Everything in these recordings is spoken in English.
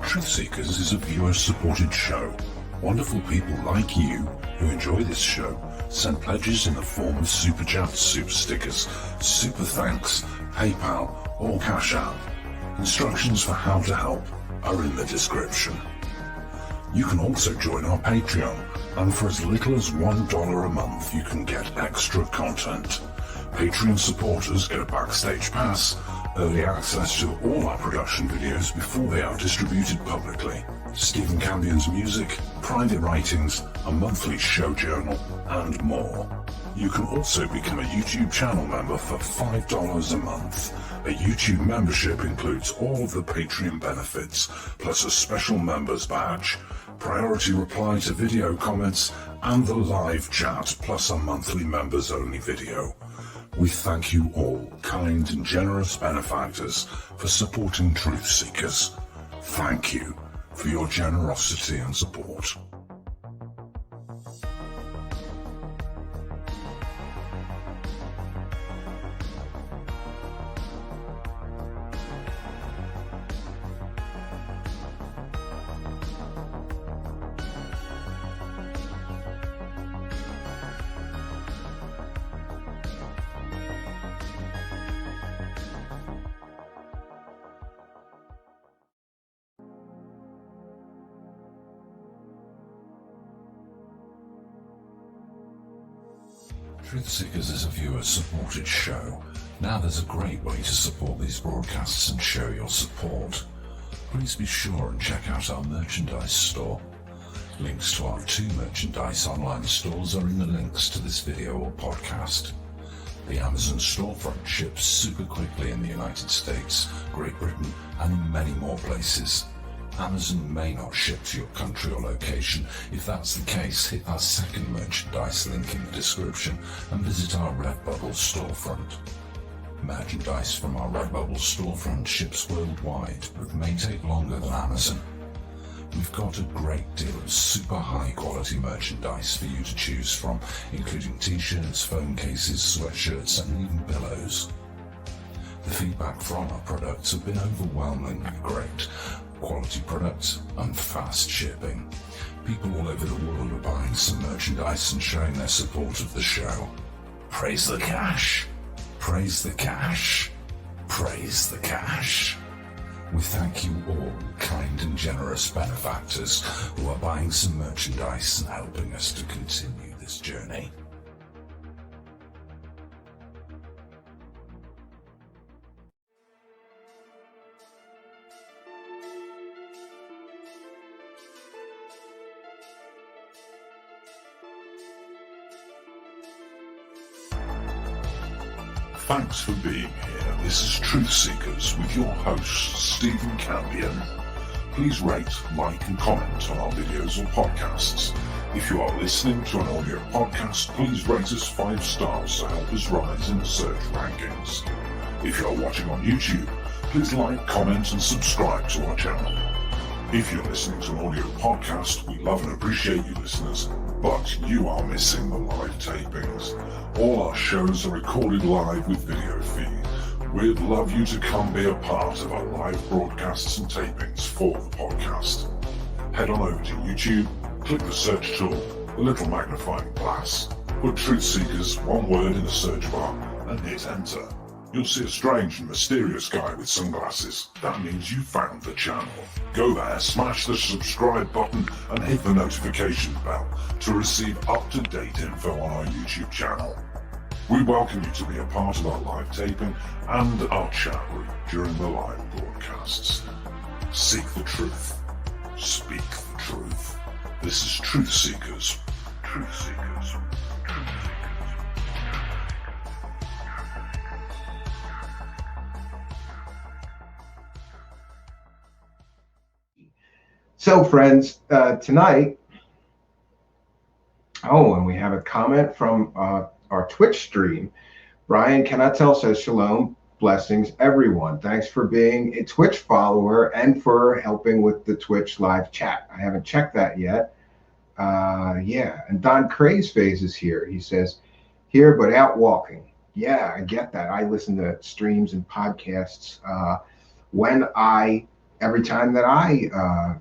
Truthseekers is a viewer-supported show. Wonderful people like you who enjoy this show send pledges in the form of super chats, super stickers, super thanks, PayPal or Cash App. Instructions for how to help are in the description. You can also join our Patreon, and for as little as $1 a month you can get extra content. Patreon supporters get a backstage pass, early access to all our production videos before they are distributed publicly, Stephen Campion's music, private writings, a monthly show journal, and more. You can also become a YouTube channel member for $5 a month. A YouTube membership includes all of the Patreon benefits, plus a special members badge, priority reply to video comments, and the live chat, plus a monthly members only video. We thank you all, kind and generous benefactors, for supporting Truthseekers. Thank you for your generosity and support. Truthseekers is a viewer-supported show. Now there's a great way to support these broadcasts and show your support. Please be sure and check out our merchandise store. Links to our 2 merchandise online stores are in the links to this video or podcast. The Amazon storefront ships super quickly in the United States, Great Britain, and many more places. Amazon may not ship to your country or location. If that's the case, hit our second merchandise link in the description and visit our Redbubble storefront. Merchandise from our Redbubble storefront ships worldwide, but may take longer than Amazon. We've got a great deal of super high quality merchandise for you to choose from, including t-shirts, phone cases, sweatshirts, and even pillows. The feedback from our products have been overwhelmingly great. Quality products and fast shipping. People all over the world are buying some merchandise and showing their support of the show. Praise the cash! Praise the cash! Praise the cash! We thank you all, kind and generous benefactors, who are buying some merchandise and helping us to continue this journey. Thanks for being here. This is Truthseekers with your host, Stephen Campion. Please rate, like and comment on our videos or podcasts. If you are listening to an audio podcast, please rate us 5 stars to help us rise in the search rankings. If you are watching on YouTube, please like, comment and subscribe to our channel. If you're listening to an audio podcast, we love and appreciate you listeners, but you are missing the live tapings. All our shows are recorded live with video feed. We'd love you to come be a part of our live broadcasts and tapings for the podcast. Head on over to YouTube, click the search tool, the little magnifying glass, put Truthseekers, one word in the search bar, and hit enter. You'll see a strange and mysterious guy with sunglasses. That means you found the channel. Go there, smash the subscribe button and hit the notification bell to receive up-to-date info on our YouTube channel. We welcome you to be a part of our live taping and our chat room during the live broadcasts. Seek the truth. Speak the truth. This is Truthseekers. Truthseekers. So, friends, tonight, and we have a comment from our Twitch stream. Brian Canatel says, Shalom, blessings, everyone. Thanks for being a Twitch follower and for helping with the Twitch live chat. I haven't checked that yet. And Don Crazeface is here. He says, here but out walking. Yeah, I get that. I listen to streams and podcasts when I every time that I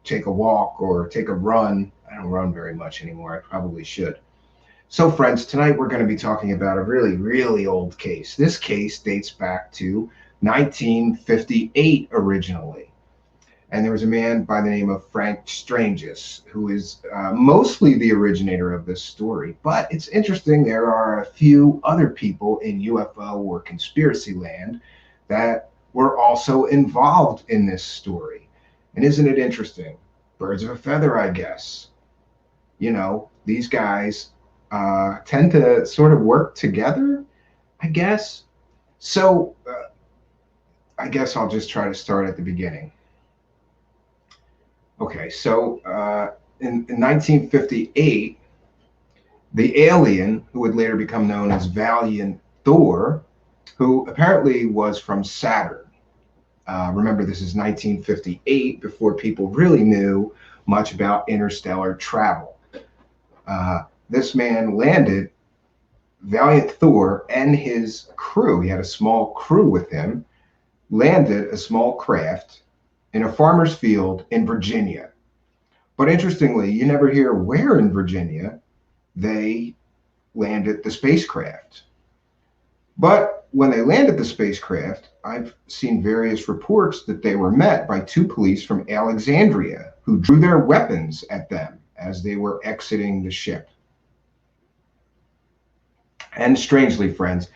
take a walk or take a run. I don't run very much anymore. I probably should. So, friends, tonight we're going to be talking about a really, really old case. This case dates back to 1958 originally. And there was a man by the name of Frank Stranges, who is mostly the originator of this story. But it's interesting, there are a few other people in UFO or conspiracy land that were also involved in this story. And isn't it interesting? Birds of a feather, I guess. You know, these guys tend to sort of work together, I guess. So I guess I'll just try to start at the beginning. Okay, so in 1958, the alien, who would later become known as Valiant Thor, who apparently was from Saturn. Remember, this is 1958, before people really knew much about interstellar travel. This man landed, Valiant Thor and his crew, he had a small crew with him, landed a small craft in a farmer's field in Virginia. But interestingly, you never hear where in Virginia they landed the spacecraft. But when they landed the spacecraft, I've seen various reports that they were met by two police from Alexandria who drew their weapons at them as they were exiting the ship. And strangely, friends,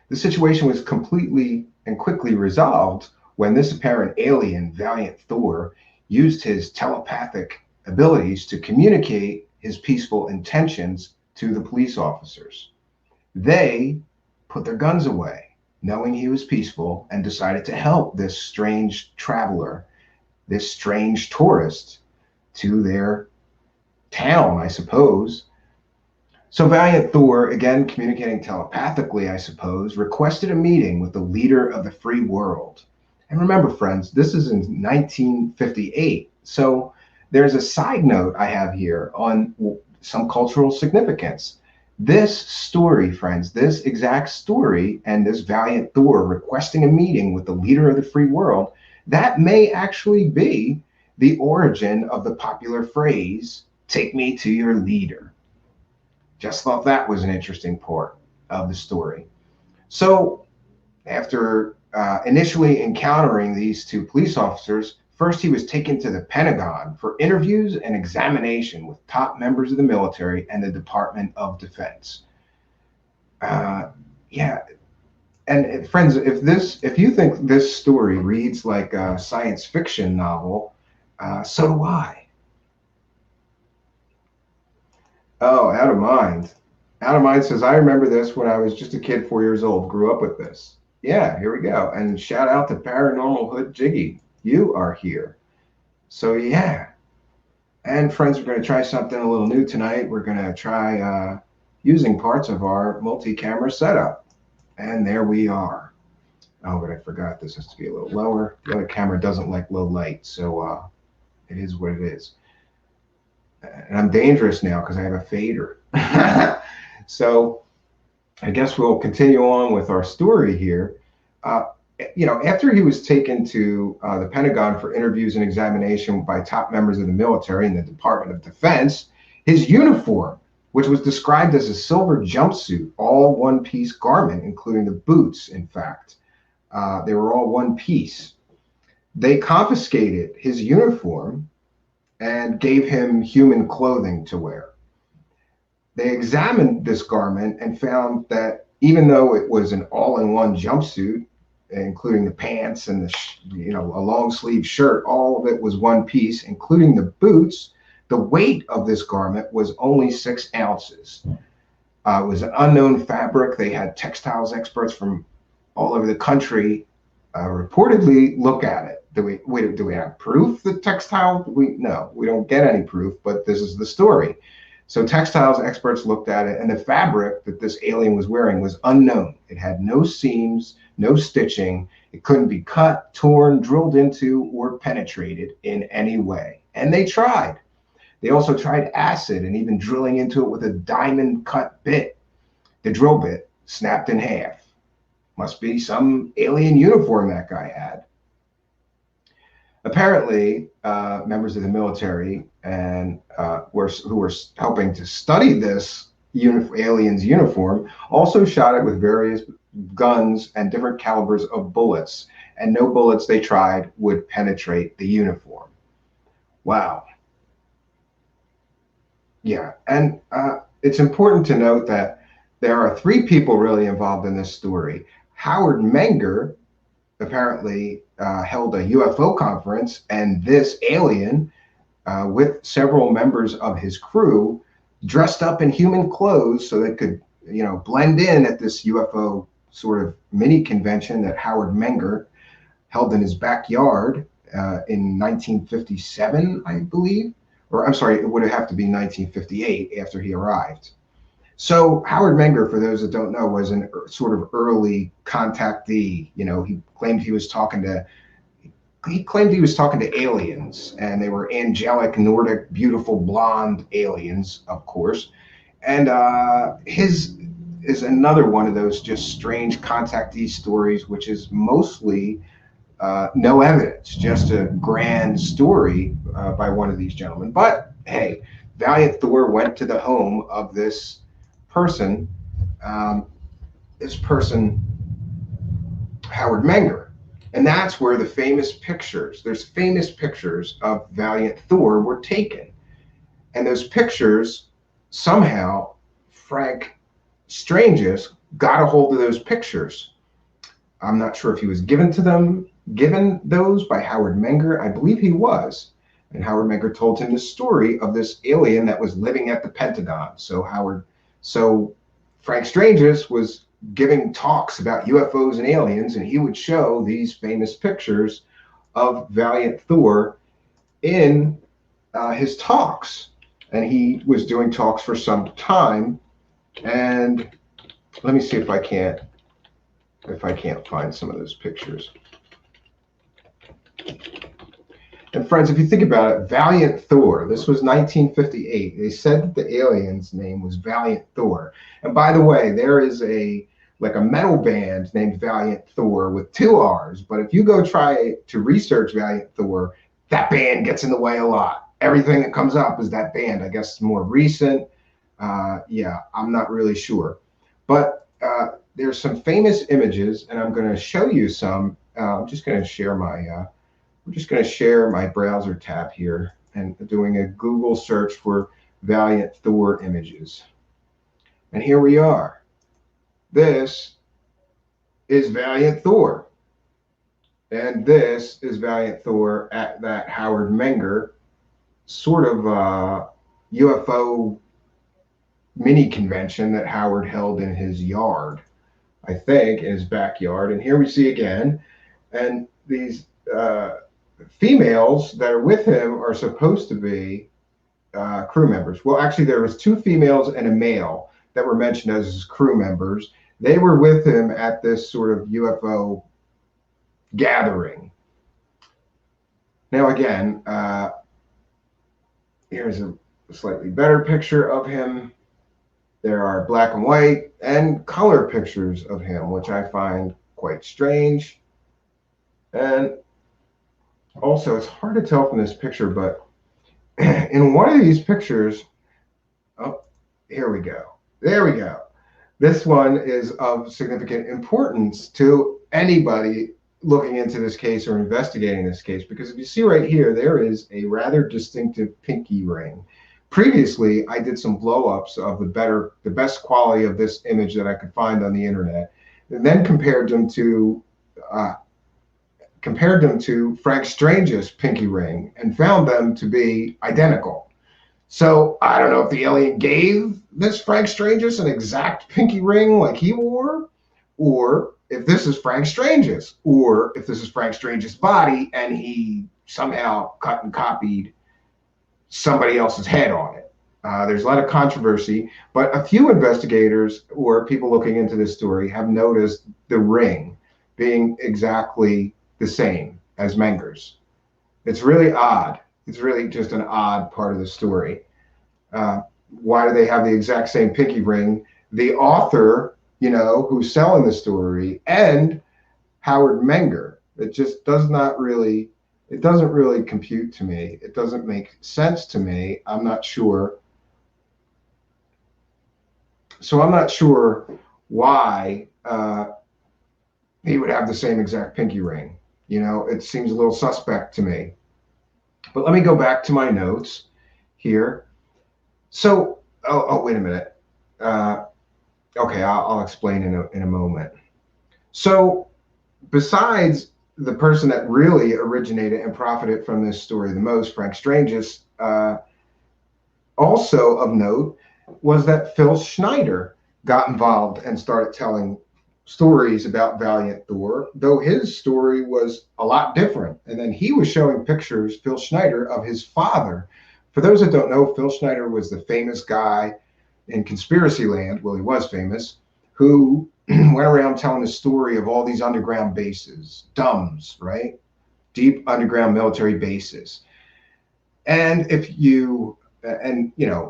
the situation was completely and quickly resolved when this apparent alien, Valiant Thor, used his telepathic abilities to communicate his peaceful intentions to the police officers. They put their guns away, knowing he was peaceful, and decided to help this strange traveler, this strange tourist, to their town, I suppose. So Valiant Thor, again communicating telepathically, I suppose, requested a meeting with the leader of the free world. And remember, friends, this is in 1958. So there's a side note I have here on some cultural significance. This story, friends, this exact story, and this Valiant Thor requesting a meeting with the leader of the free world, that may actually be the origin of the popular phrase, "Take me to your leader." Just thought that was an interesting part of the story. So after initially encountering these two police officers, first he was taken to the Pentagon for interviews and examination with top members of the military and the Department of Defense. Yeah, and friends, if you think this story reads like a science fiction novel, so do I. Oh, Out of Mind. Out of Mind says, I remember this when I was just a kid, 4 years old, grew up with this. Yeah, here we go. And shout out to Paranormal Hood Jiggy. You are here. So, yeah. And friends, we're going to try something a little new tonight. We're going to try using parts of our multi-camera setup. And there we are. Oh, but I forgot this has to be a little lower. The other camera doesn't like low light, so it is what it is. And I'm dangerous now because I have a fader. So I guess we'll continue on with our story here. After he was taken to the Pentagon for interviews and examination by top members of the military and the Department of Defense, his uniform, which was described as a silver jumpsuit, all one-piece garment, including the boots, in fact. They were all one piece. They confiscated his uniform and gave him human clothing to wear. They examined this garment and found that even though it was an all-in-one jumpsuit, including the pants and a long sleeve shirt, all of it was one piece, including the boots, the weight of this garment was only 6 ounces. It was an unknown fabric. They had textiles experts from all over the country reportedly look at it. Do we have proof that textile? No, we don't get any proof, but this is the story. So textiles experts looked at it, and the fabric that this alien was wearing was unknown. It had no seams, no stitching. It couldn't be cut, torn, drilled into, or penetrated in any way. And they tried. They also tried acid and even drilling into it with a diamond cut bit. The drill bit snapped in half. Must be some alien uniform that guy had. Apparently, members of the military and who were helping to study this alien's uniform also shot it with various guns and different calibers of bullets, and no bullets they tried would penetrate the uniform. Wow. Yeah, and it's important to note that there are three people really involved in this story. Howard Menger apparently held a UFO conference, and this alien, with several members of his crew, dressed up in human clothes so they could, blend in at this UFO sort of mini convention that Howard Menger held in his backyard in 1957, I believe. Or I'm sorry, it would have to be 1958 after he arrived. So Howard Menger, for those that don't know, was an sort of early contactee. He claimed he was talking to aliens, and they were angelic, Nordic, beautiful, blonde aliens, of course. And his is another one of those just strange contactee stories, which is mostly no evidence, just a grand story by one of these gentlemen. But hey, Valiant Thor went to the home of this person, Howard Menger. And that's where there's famous pictures of Valiant Thor were taken. And those pictures, somehow, Frank Stranges got a hold of those pictures. I'm not sure if he was given those by Howard Menger. I believe he was. And Howard Menger told him the story of this alien that was living at the Pentagon. So Frank Stranges was giving talks about UFOs and aliens, and he would show these famous pictures of Valiant Thor in his talks. And he was doing talks for some time. And let me see if I can't find some of those pictures. And friends, if you think about it, Valiant Thor, this was 1958. They said that the alien's name was Valiant Thor. And by the way, there is a metal band named Valiant Thor with 2 R's. But if you go try to research Valiant Thor, that band gets in the way a lot. Everything that comes up is that band. I guess it's more recent. I'm not really sure. But there's some famous images, and I'm going to show you some. I'm just going to share my browser tab here and doing a Google search for Valiant Thor images. And here we are. This is Valiant Thor. And this is Valiant Thor at that Howard Menger sort of UFO mini convention that Howard held in his yard, I think, in his backyard. And here we see again, and these females that are with him are supposed to be crew members. Well, actually, there was 2 females and a male that were mentioned as his crew members. They were with him at this sort of UFO gathering. Now, again, here's a slightly better picture of him. There are black and white and color pictures of him, which I find quite strange. And also, it's hard to tell from this picture, but in one of these pictures, oh, here we go. There we go. This one is of significant importance to anybody looking into this case or investigating this case, because if you see right here, there is a rather distinctive pinky ring. Previously, I did some blow-ups of the best quality of this image that I could find on the internet, and then compared them to Frank Strange's pinky ring and found them to be identical. So I don't know if the alien gave this Frank Strange's an exact pinky ring like he wore, or if this is Frank Strange's, or if this is Frank Strange's body and he somehow cut and copied somebody else's head on it. There's a lot of controversy, but a few investigators or people looking into this story have noticed the ring being exactly the same as Menger's. It's really odd. It's really just an odd part of the story. Why do they have the exact same pinky ring? The author, who's selling the story, and Howard Menger. It just does not really It doesn't really compute to me. It doesn't make sense to me. I'm not sure. So I'm not sure why he would have the same exact pinky ring. It seems a little suspect to me. But let me go back to my notes here. So, wait a minute. Okay, I'll explain in a moment. So, besides the person that really originated and profited from this story the most, Frank Stranges, also of note was that Phil Schneider got involved and started telling stories about Valiant Thor, though his story was a lot different. And then he was showing pictures, Phil Schneider, of his father. For those that don't know, Phil Schneider was the famous guy in conspiracy land. Well, he was famous, who went around telling the story of all these underground bases, DUMBs, right? Deep underground military bases. And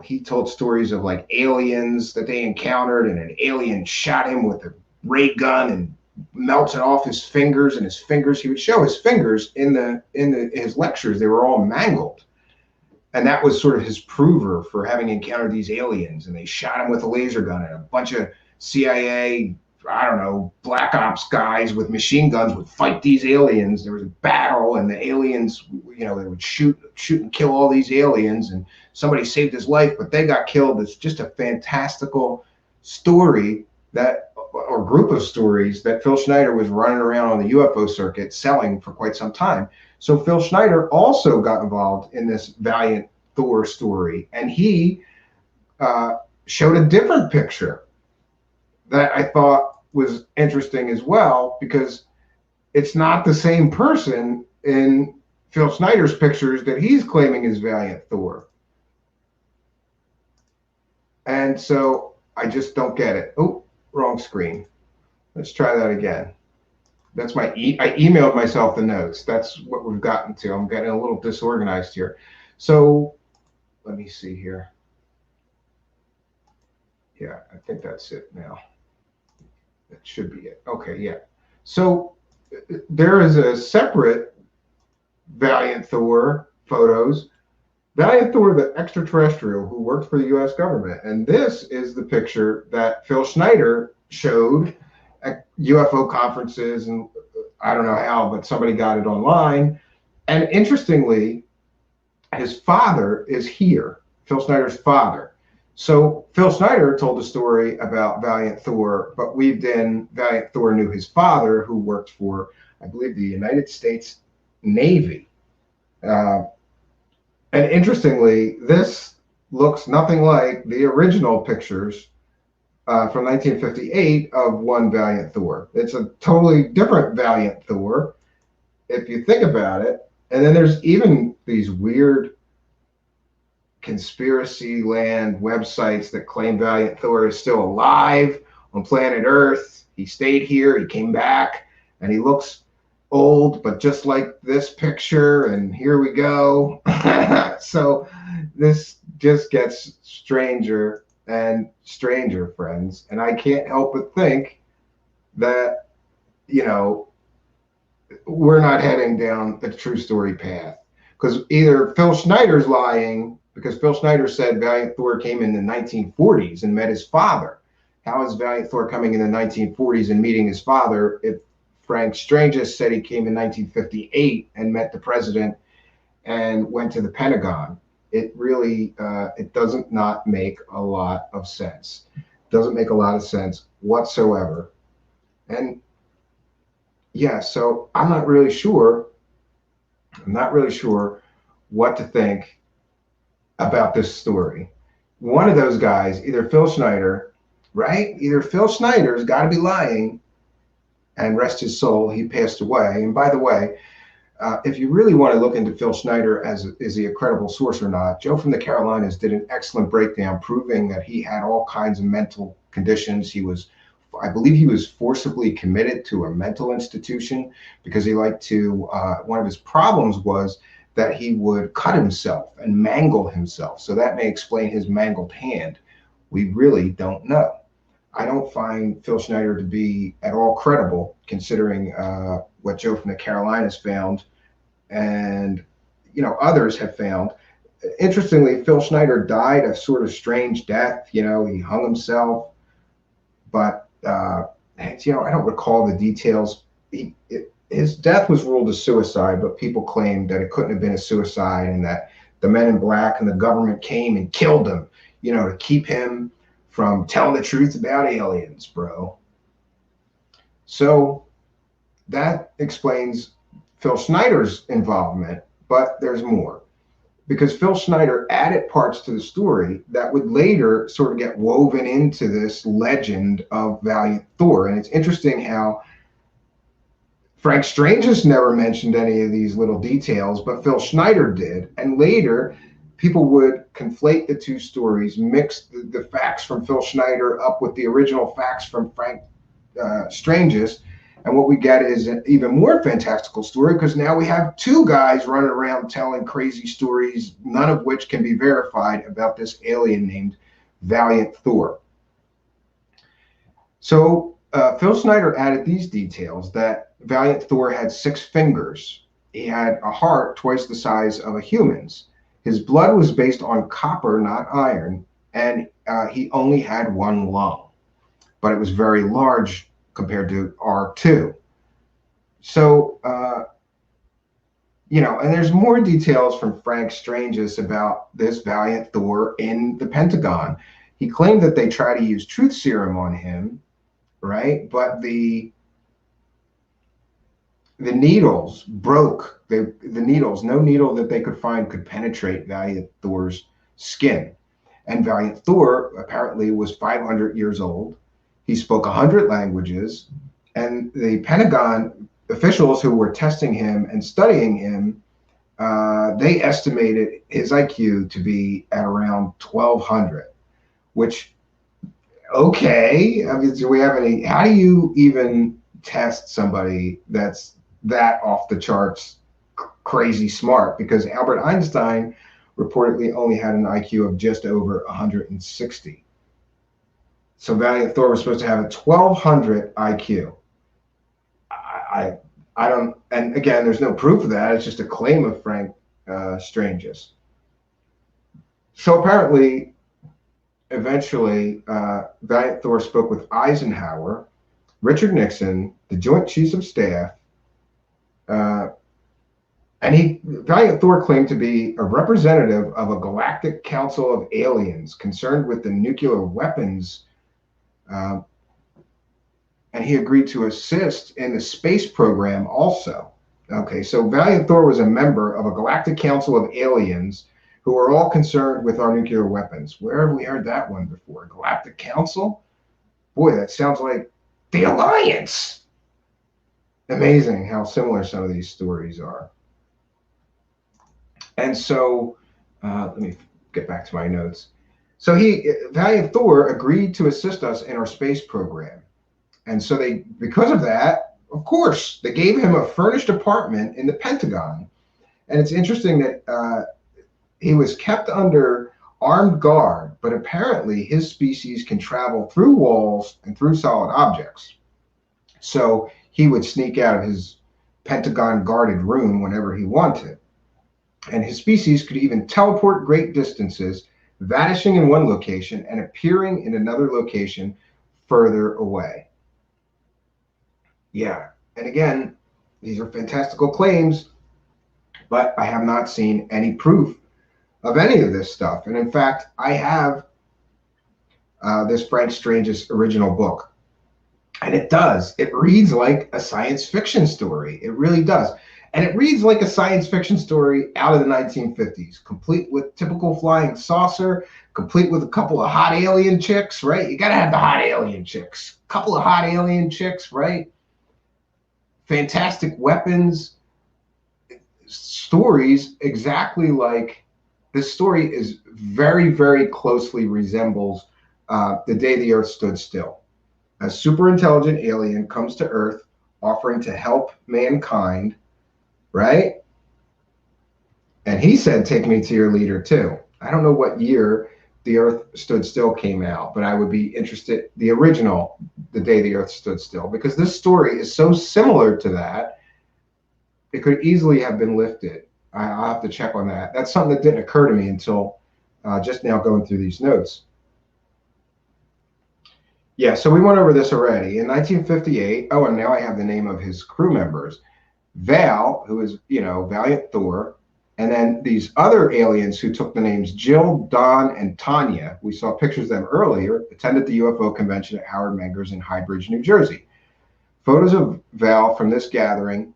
he told stories of like aliens that they encountered, and an alien shot him with a ray gun and melted off his fingers, and his fingers, he would show his fingers in his lectures, they were all mangled. And that was sort of his prover for having encountered these aliens. And they shot him with a laser gun, and a bunch of CIA, I don't know, black ops guys with machine guns would fight these aliens. There was a battle, and the aliens, they would shoot and kill all these aliens, and somebody saved his life, but they got killed. It's just a fantastical story or group of stories that Phil Schneider was running around on the UFO circuit selling for quite some time. So Phil Schneider also got involved in this Valiant Thor story, and he showed a different picture that I thought was interesting as well, because it's not the same person in Phil Schneider's pictures that he's claiming is Valiant Thor. And so I just don't get it. Oh, wrong screen. Let's try that again. That's I emailed myself the notes. That's what we've gotten to. I'm getting a little disorganized here. So let me see here. Yeah, I think that's it now. That should be it. Okay, yeah. So there is a separate Valiant Thor photos. Valiant Thor, the extraterrestrial who worked for the U.S. government. And this is the picture that Phil Schneider showed at UFO conferences, and I don't know how, but somebody got it online. And interestingly, his father is here, Phil Schneider's father. So Phil Schneider told a story about Valiant Thor, but weaved in Valiant Thor knew his father, who worked for, I believe, the United States Navy. And interestingly, this looks nothing like the original pictures from 1958 of one Valiant Thor. It's a totally different Valiant Thor, if you think about it. And then there's even these weird conspiracy land websites that claim Valiant Thor is still alive on planet Earth. He stayed here, he came back, and he looks old, but just like this picture, and here we go. So this just gets stranger and stranger, friends. And I can't help but think that, we're not heading down the true story path. Because either Phil Schneider's lying, because Phil Schneider said Valiant Thor came in the 1940s and met his father. How is Valiant Thor coming in the 1940s and meeting his father if Frank Stranges said he came in 1958 and met the president and went to the Pentagon? It really, it doesn't not make a lot of sense. Doesn't make a lot of sense whatsoever. And yeah, so I'm not really sure what to think about this story. One of those guys, either Phil Schneider, right? Either Phil Schneider's got to be lying, and rest his soul, he passed away. And by the way, if you really want to look into Phil Schneider as is he a credible source or not, Joe from the Carolinas did an excellent breakdown proving that he had all kinds of mental conditions. I believe he was forcibly committed to a mental institution because he liked to, one of his problems was that he would cut himself and mangle himself. So that may explain his mangled hand. We really don't know. I don't find Phil Schneider to be at all credible, considering what Joe from the Carolinas found and others have found. Interestingly, Phil Schneider died a sort of strange death. He hung himself, but I don't recall the details. His death was ruled a suicide, but people claimed that it couldn't have been a suicide and that the men in black and the government came and killed him, to keep him from telling the truth about aliens, bro. So that explains Phil Schneider's involvement, but there's more. Because Phil Schneider added parts to the story that would later sort of get woven into this legend of Valiant Thor. And it's interesting how Frank Strange's never mentioned any of these little details, but Phil Schneider did. And later, people would conflate the two stories, mix the facts from Phil Schneider up with the original facts from Frank Strange's. And what we get is an even more fantastical story, because now we have two guys running around telling crazy stories, none of which can be verified, about this alien named Valiant Thor. So Phil Schneider added these details: that Valiant Thor had 6 fingers. He had a heart twice the size of a human's. His blood was based on copper, not iron, and he only had 1 lung, but it was very large compared to R2. So, and there's more details from Frank Strange's about this Valiant Thor in the Pentagon. He claimed that they tried to use truth serum on him, right? But the needles broke. The needles, no needle that they could find could penetrate Valiant Thor's skin. And Valiant Thor apparently was 500 years old. He spoke 100 languages, and the Pentagon officials who were testing him and studying him, they estimated his IQ to be at around 1,200, which, okay, I mean, do we have any, how do you even test somebody that's that off the charts crazy smart? Because Albert Einstein reportedly only had an IQ of just over 160. So Valiant Thor was supposed to have a 1,200 IQ. I don't, and again, there's no proof of that. It's just a claim of Frank Strange's. So apparently, eventually, Valiant Thor spoke with Eisenhower, Richard Nixon, the Joint Chiefs of Staff, and Valiant Thor claimed to be a representative of a galactic council of aliens concerned with the nuclear weapons. And he agreed to assist in the space program also. Okay, so Valiant Thor was a member of a galactic council of aliens who are all concerned with our nuclear weapons. Where have we heard that one before? Galactic Council? Boy, that sounds like the Alliance. Amazing how similar some of these stories are. And so, let me get back to my notes. So Valiant Thor agreed to assist us in our space program. And so because of that, of course, they gave him a furnished apartment in the Pentagon. And it's interesting that he was kept under armed guard, but apparently his species can travel through walls and through solid objects. So he would sneak out of his Pentagon guarded room whenever he wanted. And his species could even teleport great distances, vanishing in one location and appearing in another location further away. Yeah, and again, these are fantastical claims, but I have not seen any proof of any of this stuff. And in fact, I have this Frank Strange's original book, and it reads like a science fiction story. It really does. And it reads like a science fiction story out of the 1950s, complete with typical flying saucer, complete with a couple of hot alien chicks, right? You got to have the hot alien chicks. Couple of hot alien chicks, right? Fantastic weapons, stories exactly like this story is very, very closely resembles The Day the Earth Stood Still. A super intelligent alien comes to Earth offering to help mankind, right? And he said, take me to your leader too. I don't know what year The Earth Stood Still came out, but I would be interested, the original, The Day the Earth Stood Still, because this story is so similar to that. it could easily have been lifted. I'll have to check on that. That's something that didn't occur to me until just now going through these notes. Yeah, so we went over this already. In 1958, oh, and now I have the name of his crew members. Val, who is, Valiant Thor, and then these other aliens who took the names Jill, Don, and Tanya. We saw pictures of them earlier, attended the UFO convention at Howard Menger's in High Bridge, New Jersey. Photos of Val from this gathering,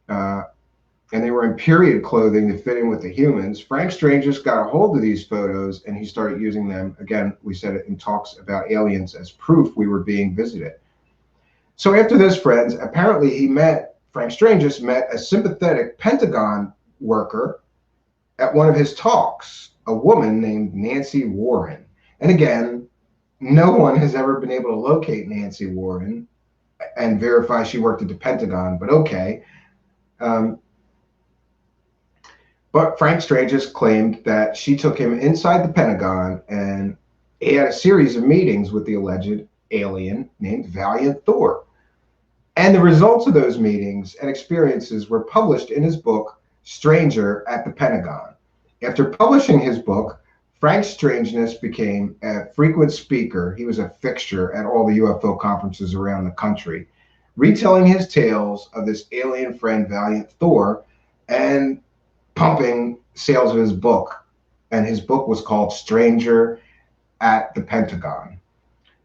and they were in period clothing to fit in with the humans. Frank Strange just got a hold of these photos and he started using them. Again, we said it in talks about aliens as proof we were being visited. So after this, friends, apparently Frank Strange just met a sympathetic Pentagon worker at one of his talks, a woman named Nancy Warren. And again, no one has ever been able to locate Nancy Warren and verify she worked at the Pentagon, but okay. But Frank Strange has claimed that she took him inside the Pentagon and he had a series of meetings with the alleged alien named Valiant Thor. And the results of those meetings and experiences were published in his book, Stranger at the Pentagon. After publishing his book, Frank Strangeness became a frequent speaker. He was a fixture at all the UFO conferences around the country, retelling his tales of this alien friend, Valiant Thor, and pumping sales of his book. And his book was called Stranger at the Pentagon.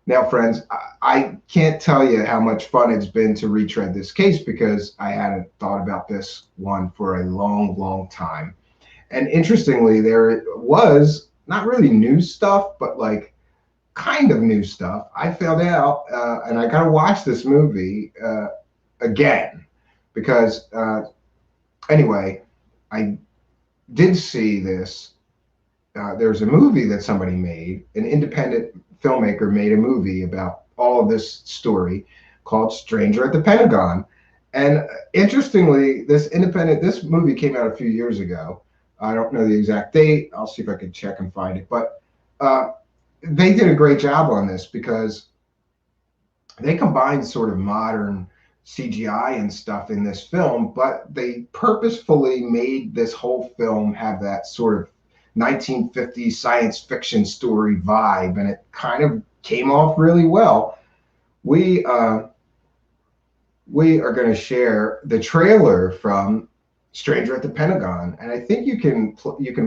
Now, friends, I can't tell you how much fun it's been to retread this case because I hadn't thought about this one for a long, long time. And interestingly, there was not really new stuff, but like kind of new stuff. I found out, and I got to watch this movie again because anyway, I did see this. There's a movie that somebody made, an independent filmmaker made a movie about all of this story called Stranger at the Pentagon. And interestingly, this movie came out a few years ago. I don't know the exact date. I'll see if I can check and find it. But they did a great job on this because they combined sort of modern CGI and stuff in this film, but they purposefully made this whole film have that sort of 1950s science fiction story vibe, and it kind of came off really well. We are going to share the trailer from Stranger at the Pentagon, and I think you can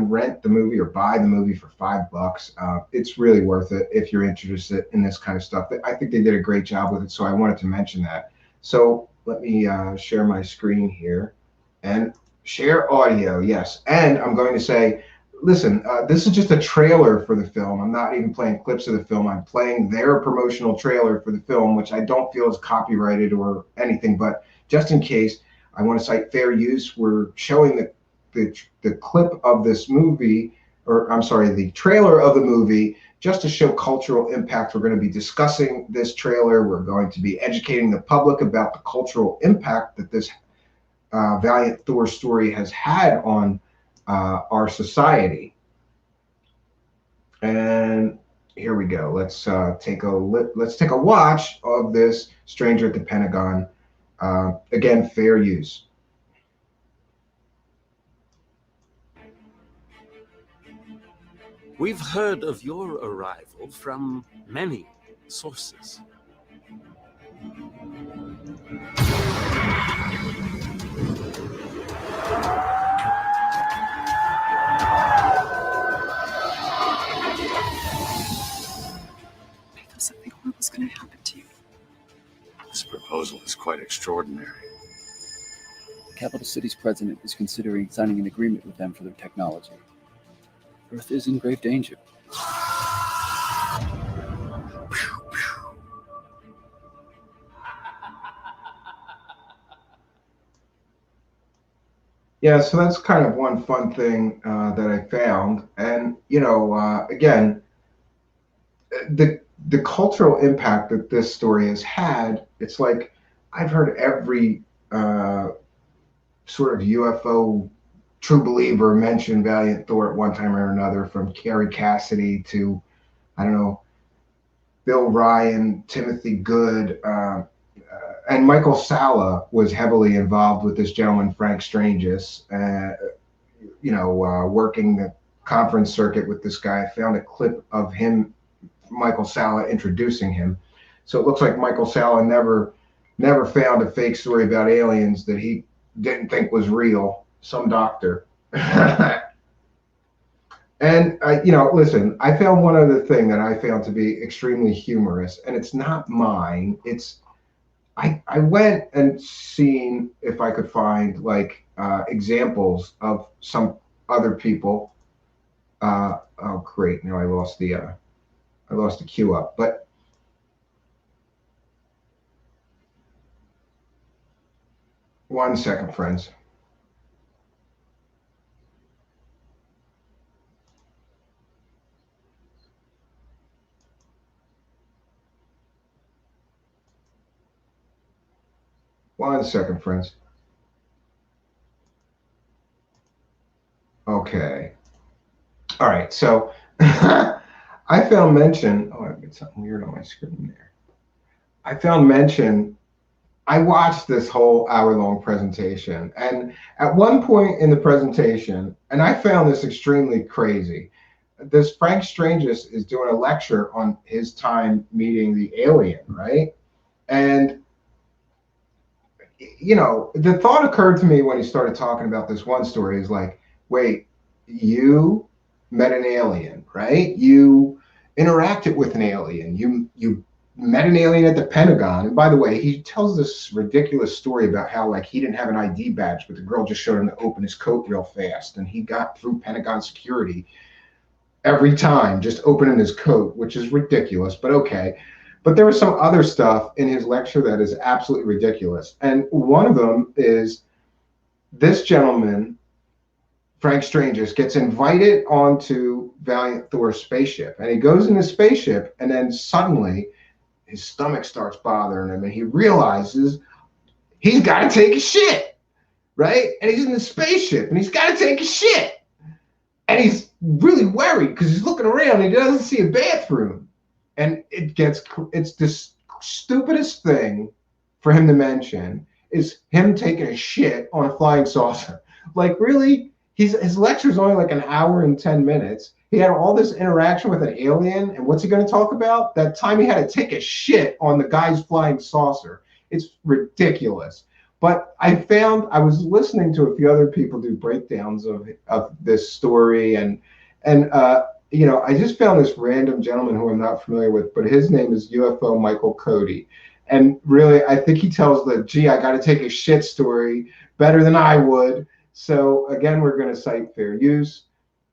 rent the movie or buy the movie for $5. It's really worth it if you're interested in this kind of stuff. I think they did a great job with it, so I wanted to mention that. So let me share my screen here and share audio. Yes, and I'm going to say, listen, this is just a trailer for the film. I'm not even playing clips of the film. I'm playing their promotional trailer for the film, which I don't feel is copyrighted or anything, but just in case, I want to cite fair use. We're showing the clip of this movie, or I'm sorry, the trailer of the movie, just to show cultural impact. We're going to be discussing this trailer. We're going to be educating the public about the cultural impact that this Valiant Thor story has had on our society. And here we go. Let's take a watch of this Stranger at the Pentagon. Again, fair use. We've heard of your arrival from many sources. I thought something horrible was going to happen to you. This proposal is quite extraordinary. The capital city's president is considering signing an agreement with them for their technology. Earth is in grave danger. Yeah, so that's kind of one fun thing that I found. And, again, the cultural impact that this story has had, it's like I've heard every sort of UFO true believer mention Valiant Thor at one time or another, from Carrie Cassidy to, I don't know, Bill Ryan, Timothy Good, and Michael Salla was heavily involved with this gentleman, Frank Stranges, working the conference circuit with this guy. I found a clip of him, Michael Salla, introducing him. So it looks like Michael Salla never found a fake story about aliens that he didn't think was real. Some doctor. And, listen, I found one other thing that I found to be extremely humorous, and it's not mine. I went and seen if I could find examples of some other people. Oh, great. Now I lost the queue up, but one second, friends. One second, friends. Okay. All right. So I found mention. Oh, I've got something weird on my screen there. I found mention. I watched this whole hour-long presentation. And at one point in the presentation, and I found this extremely crazy, this Frank Stranges is doing a lecture on his time meeting the alien, right? And the thought occurred to me when he started talking about this one story is like, wait, you met an alien, right? You interacted with an alien. You met an alien at the Pentagon. And by the way, he tells this ridiculous story about how he didn't have an ID badge, but the girl just showed him to open his coat real fast. And he got through Pentagon security every time, just opening his coat, which is ridiculous, but okay. But there was some other stuff in his lecture that is absolutely ridiculous. And one of them is this gentleman, Frank Stranges, gets invited onto Valiant Thor's spaceship. And he goes in the spaceship, and then suddenly his stomach starts bothering him, and he realizes he's got to take a shit, right? And he's in the spaceship, and he's got to take a shit. And he's really worried because he's looking around, and he doesn't see a bathroom. And it's the stupidest thing for him to mention is him taking a shit on a flying saucer. Really, his lecture is only an hour and 10 minutes. He had all this interaction with an alien, and what's he going to talk about? That time he had to take a shit on the guy's flying saucer. It's ridiculous. But I was listening to a few other people do breakdowns of this story, and I just found this random gentleman who I'm not familiar with, but his name is UFO Michael Cody. And really, I think he tells the, I got to take a shit story better than I would. So again, we're going to cite fair use,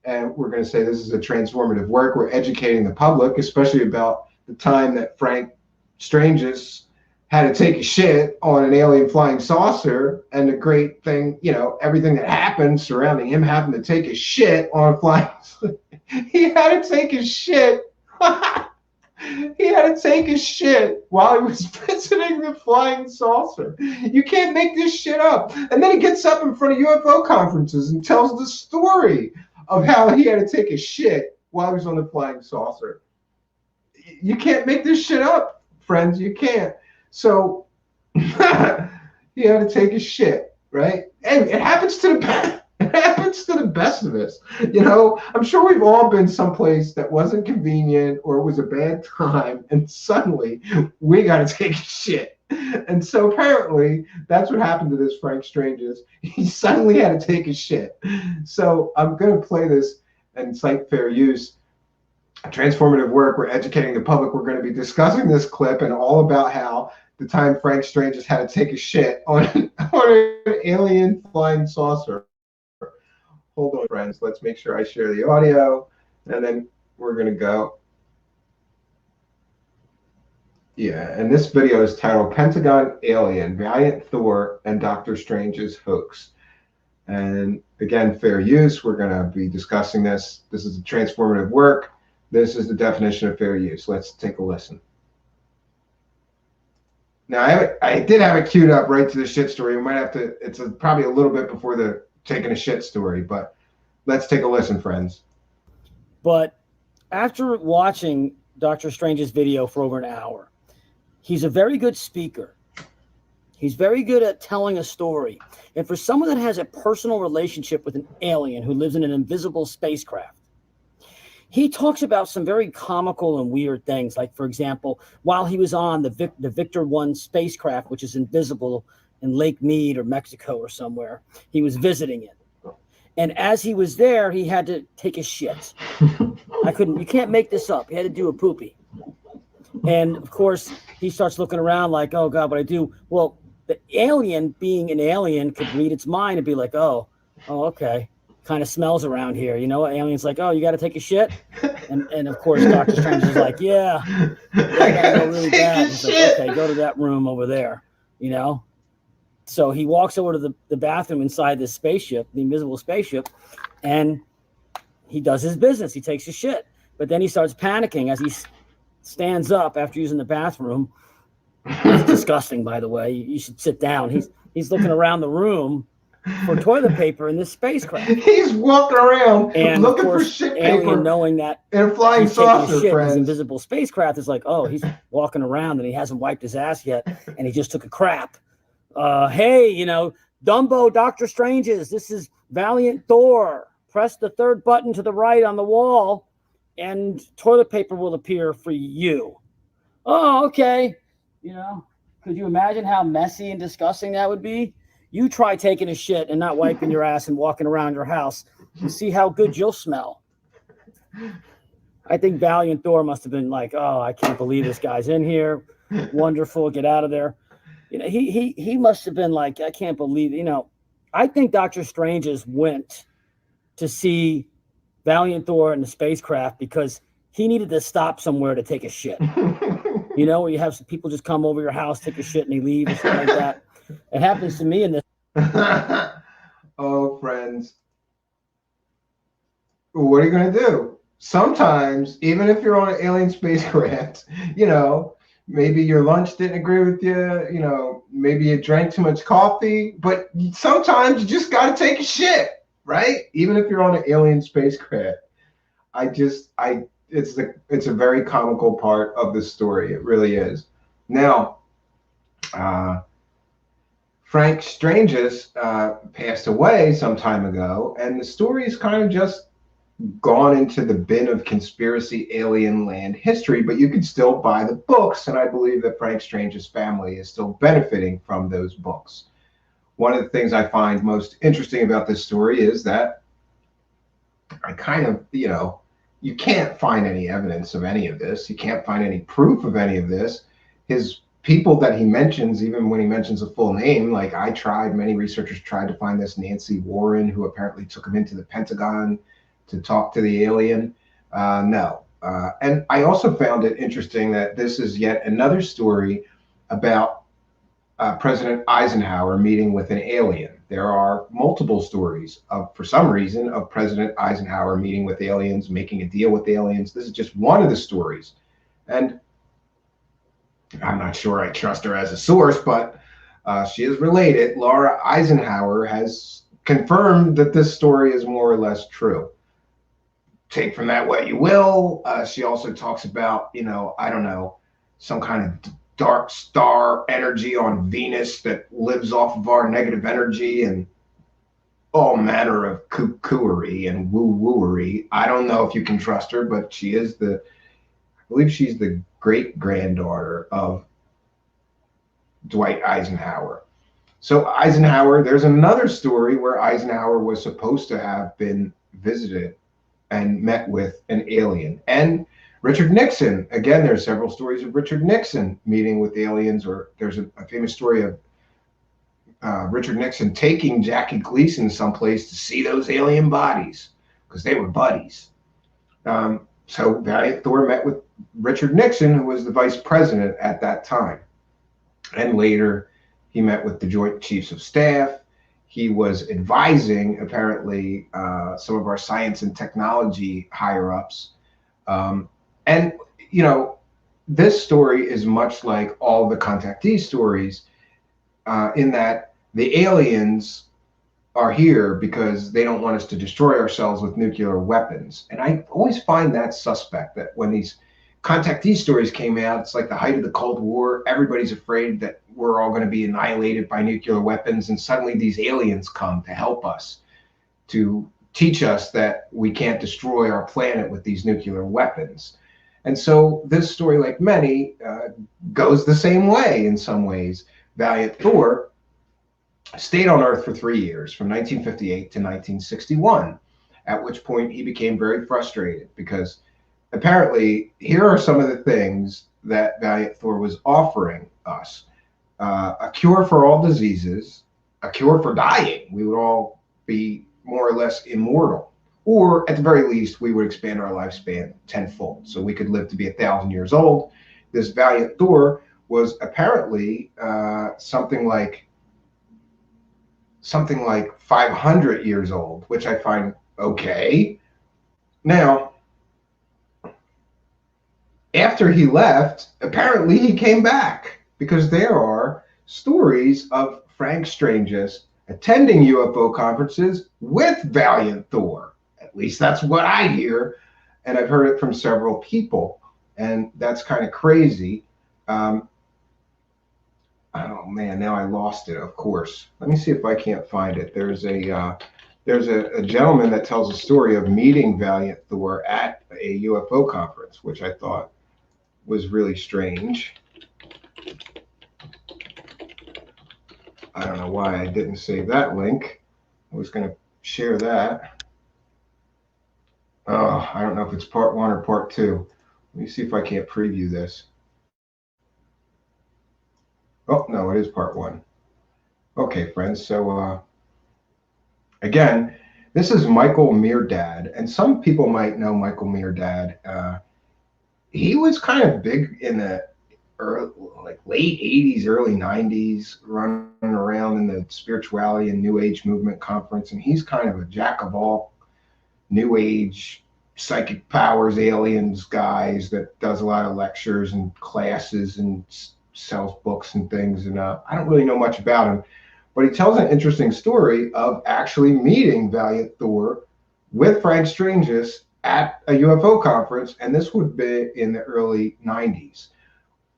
and we're going to say this is a transformative work. We're educating the public, especially about the time that Frank Stranges had to take a shit on an alien flying saucer, and the great thing, everything that happened surrounding him having to take a shit on a flying he had to take his shit. He had to take his shit while he was visiting the flying saucer. You can't make this shit up. And then he gets up in front of UFO conferences and tells the story of how he had to take a shit while he was on the flying saucer. You can't make this shit up, friends. You can't. So he had to take a shit, right? And it happens to the best. It happens to the best of us. I'm sure we've all been someplace that wasn't convenient or it was a bad time, and suddenly we got to take a shit. And so apparently that's what happened to this Frank Stranges. He suddenly had to take a shit. So I'm going to play this and cite fair use. Transformative work. We're educating the public. We're going to be discussing this clip and all about how the time Frank Stranges had to take a shit on an alien flying saucer. Hold on, friends. Let's make sure I share the audio, and then we're going to go. Yeah, and this video is titled Pentagon Alien, Valiant Thor, and Dr. Strange's Hoax. And again, fair use. We're going to be discussing this. This is a transformative work. This is the definition of fair use. Let's take a listen. Now, I did have it queued up right to the shit story. We might have to, it's probably a little bit before the taking a shit story, but let's take a listen, friends. But after watching Dr. Strange's video for over an hour, he's a very good speaker. He's very good at telling a story. And for someone that has a personal relationship with an alien who lives in an invisible spacecraft, he talks about some very comical and weird things. Like, for example, while he was on the Victor 1 spacecraft, which is invisible in Lake Mead or Mexico or somewhere, he was visiting it. And as he was there, he had to take a shit. You can't make this up. He had to do a poopy. And of course, he starts looking around like, oh God, what I do? Well, the alien, being an alien, could read its mind and be like, oh, okay. Kind of smells around here. You know, alien's like, oh, you got to take a shit? And of course, Dr. Strange is like, yeah, I got to go really bad. He's like, okay, go to that room over there, you know? So he walks over to the bathroom inside this spaceship, the invisible spaceship, and he does his business. He takes a shit. But then he starts panicking as he stands up after using the bathroom. It's disgusting, by the way. You should sit down. He's looking around the room for toilet paper in this spacecraft. He's walking around and looking of course, for shit alien, paper knowing that in a flying he's taking a saucer, shit, friends. his invisible spacecraft is like, oh, he's walking around and he hasn't wiped his ass yet, and he just took a crap. Hey, you know, Dumbo, Doctor Stranges, this is Valiant Thor. Press the third button to the right on the wall, and toilet paper will appear for you. Oh, okay. You know, could you imagine how messy and disgusting that would be? You try taking a shit and not wiping your ass and walking around your house and see how good you'll smell. I think Valiant Thor must have been like, oh, I can't believe this guy's in here. Wonderful. Get out of there. You know, he must have been like, I can't believe, you know, I think Doctor Strange's went to see Valiant Thor in the spacecraft because he needed to stop somewhere to take a shit. You know, where you have some people just come over your house, take a shit, and they leave or something like that. It happens to me in this. Oh, friends. What are you going to do? Sometimes, even if you're on an alien spacecraft, you know, maybe your lunch didn't agree with you, you know, maybe you drank too much coffee, but sometimes you just got to take a shit, right? Even if you're on an alien spacecraft. It's a very comical part of the story. It really is. Now, Frank Stranges passed away some time ago, and the story's kind of just gone into the bin of conspiracy alien land history, but you can still buy the books, and I believe that Frank Strange's family is still benefiting from those books. One of the things I find most interesting about this story is that I kind of, you know, you can't find any evidence of any of this. You can't find any proof of any of this. His people that he mentions, even when he mentions a full name, like many researchers tried to find this Nancy Warren, who apparently took him into the Pentagon to talk to the alien. No. And I also found it interesting that this is yet another story about President Eisenhower meeting with an alien. There are multiple stories for some reason, of President Eisenhower meeting with aliens, making a deal with aliens. This is just one of the stories. And I'm not sure I trust her as a source, but she is related. Laura Eisenhower has confirmed that this story is more or less true. Take from that what you will. She also talks about, you know, I don't know, some kind of dark star energy on Venus that lives off of our negative energy and all manner of cookery and woo-wooery. I don't know if you can trust her, but I believe she's the great-granddaughter of Dwight Eisenhower. So Eisenhower, there's another story where Eisenhower was supposed to have been visited and met with an alien. And Richard Nixon, again, there's several stories of Richard Nixon meeting with aliens, or there's a famous story of Richard Nixon taking Jackie Gleason someplace to see those alien bodies because they were buddies. So Valiant Thor met with Richard Nixon, who was the vice president at that time. And later he met with the Joint Chiefs of Staff. He was advising, apparently, some of our science and technology higher-ups. And, you know, this story is much like all the contactee stories in that the aliens are here because they don't want us to destroy ourselves with nuclear weapons. And I always find that suspect, that when these contactee stories came out, it's like the height of the Cold War. Everybody's afraid that we're all going to be annihilated by nuclear weapons, and suddenly these aliens come to help us, to teach us that we can't destroy our planet with these nuclear weapons. And so this story, like many, goes the same way in some ways. Valiant Thor stayed on Earth for 3 years, from 1958 to 1961, at which point he became very frustrated because apparently here are some of the things that Valiant Thor was offering us. A cure for all diseases, a cure for dying. We would all be more or less immortal, or at the very least, we would expand our lifespan tenfold, so we could live to be 1,000 years old. This Valiant Thor was apparently something like 500 years old, which I find okay. Now, after he left, apparently he came back, because there are stories of Frank Stranges attending UFO conferences with Valiant Thor. At least that's what I hear, and I've heard it from several people, and that's kind of crazy. Oh man, now I lost it, of course. Let me see if I can't find it. There's a gentleman that tells a story of meeting Valiant Thor at a UFO conference, which I thought was really strange. I don't know why I didn't save that link. I was going to share that. Oh, I don't know if it's part 1 or part 2. Let me see if I can't preview this. Oh, no, it is part 1. Okay, friends. So, again, this is Michael Meerdad, and some people might know Michael Meerdad. He was kind of big in the late 80s, early 90s, running around in the spirituality and New Age movement conference, and he's kind of a jack of all New Age psychic powers, aliens guys that does a lot of lectures and classes and sells books and things. And I don't really know much about him, but he tells an interesting story of actually meeting Valiant Thor with Frank Stranges at a UFO conference, and this would be in the early 90s.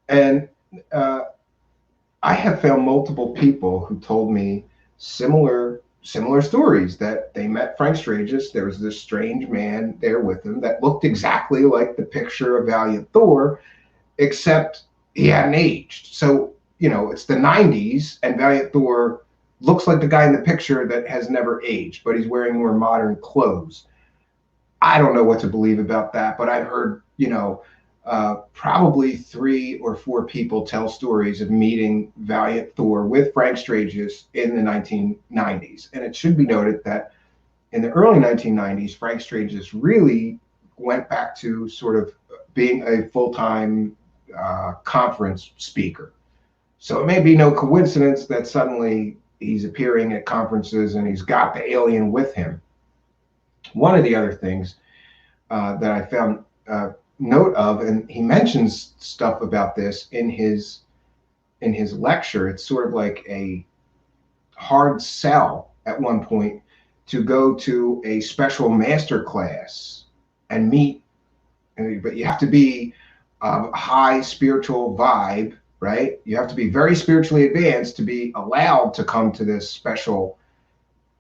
And I have found multiple people who told me similar stories, that they met Frank Stranges. There was this strange man there with him that looked exactly like the picture of Valiant Thor, except he hadn't aged. So, you know, it's the 90s, and Valiant Thor looks like the guy in the picture that has never aged, but he's wearing more modern clothes. I don't know what to believe about that, but I've heard, probably 3 or 4 people tell stories of meeting Valiant Thor with Frank Stranges in the 1990s. And it should be noted that in the early 1990s, Frank Stranges really went back to sort of being a full-time conference speaker. So it may be no coincidence that suddenly he's appearing at conferences and he's got the alien with him. One of the other things that I found note of, and he mentions stuff about this in his lecture, it's sort of like a hard sell at one point to go to a special master class and meet, but you have to be a high spiritual vibe, right? You have to be very spiritually advanced to be allowed to come to this special,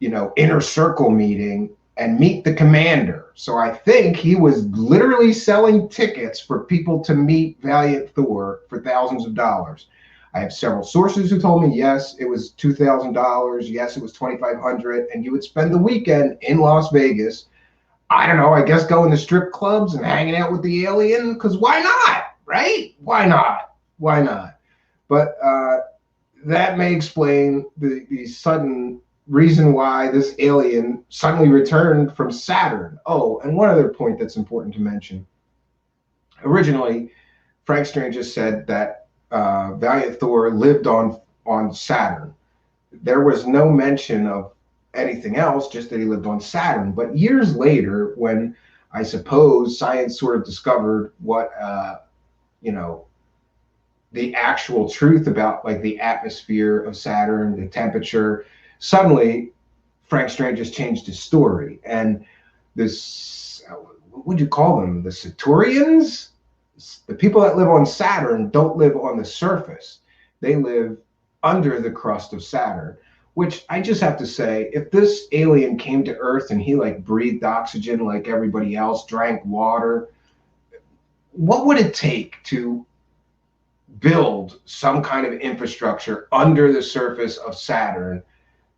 inner circle meeting and meet the commander. So I think he was literally selling tickets for people to meet Valiant Thor for thousands of dollars. I have several sources who told me, yes, it was $2,000. Yes, it was $2,500. And you would spend the weekend in Las Vegas. I don't know, I guess going to strip clubs and hanging out with the alien, because why not, right? Why not? But that may explain the sudden reason why this alien suddenly returned from Saturn. Oh, and one other point that's important to mention. Originally, Frank Stranges said that Valiant Thor lived on Saturn. There was no mention of anything else, just that he lived on Saturn. But years later, when I suppose science sort of discovered what, the actual truth about like the atmosphere of Saturn, the temperature, suddenly Frank Stranges changed his story. And this, what would you call them? The Saturnians? the people that live on Saturn don't live on the surface. They live under the crust of Saturn, which I just have to say, if this alien came to Earth and he like breathed oxygen like everybody else, drank water, what would it take to build some kind of infrastructure under the surface of Saturn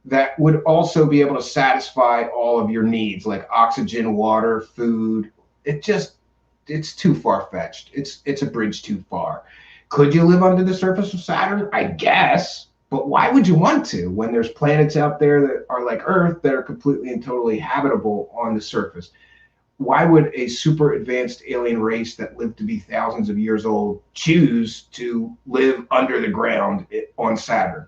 that would also be able to satisfy all of your needs, like oxygen, water, food? It's too far-fetched. It's a bridge too far. Could you live under the surface of Saturn? I guess, but why would you want to when there's planets out there that are like Earth that are completely and totally habitable on the surface? Why would a super advanced alien race that lived to be thousands of years old choose to live under the ground on Saturn?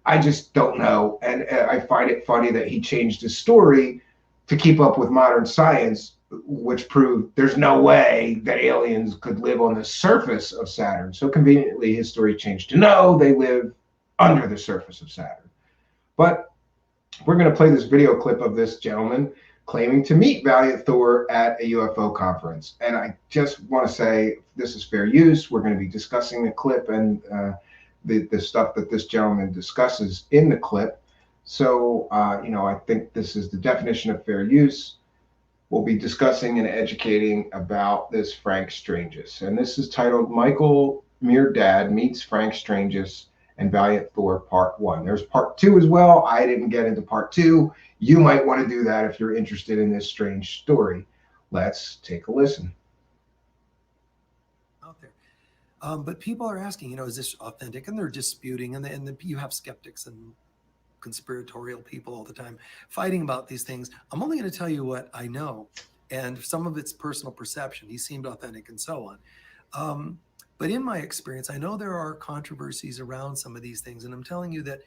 I just don't know. And I find it funny that he changed his story to keep up with modern science, which proved there's no way that aliens could live on the surface of Saturn. So conveniently, his story changed to no, they live under the surface of Saturn. But we're going to play this video clip of this gentleman claiming to meet Valiant Thor at a UFO conference. And I just want to say this is fair use. We're going to be discussing the clip and the stuff that this gentleman discusses in the clip. So, I think this is the definition of fair use. We'll be discussing and educating about this Frank Stranges. And this is titled Michael Meerdad Meets Frank Stranges and Valiant Thor Part 1. There's Part 2 as well. I didn't get into Part 2. You might want to do that if you're interested in this strange story. Let's take a listen. Out there. But people are asking, is this authentic? And they're disputing. And you have skeptics and conspiratorial people all the time fighting about these things. I'm only going to tell you what I know, and some of it's personal perception. He seemed authentic and so on. But in my experience, I know there are controversies around some of these things, and I'm telling you that,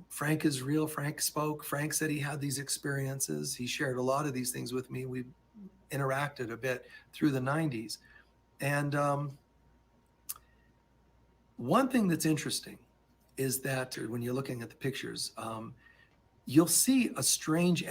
Frank is real. Frank spoke. Frank said he had these experiences. He shared a lot of these things with me. We interacted a bit through the 90s. And one thing that's interesting is that when you're looking at the pictures, you'll see a strange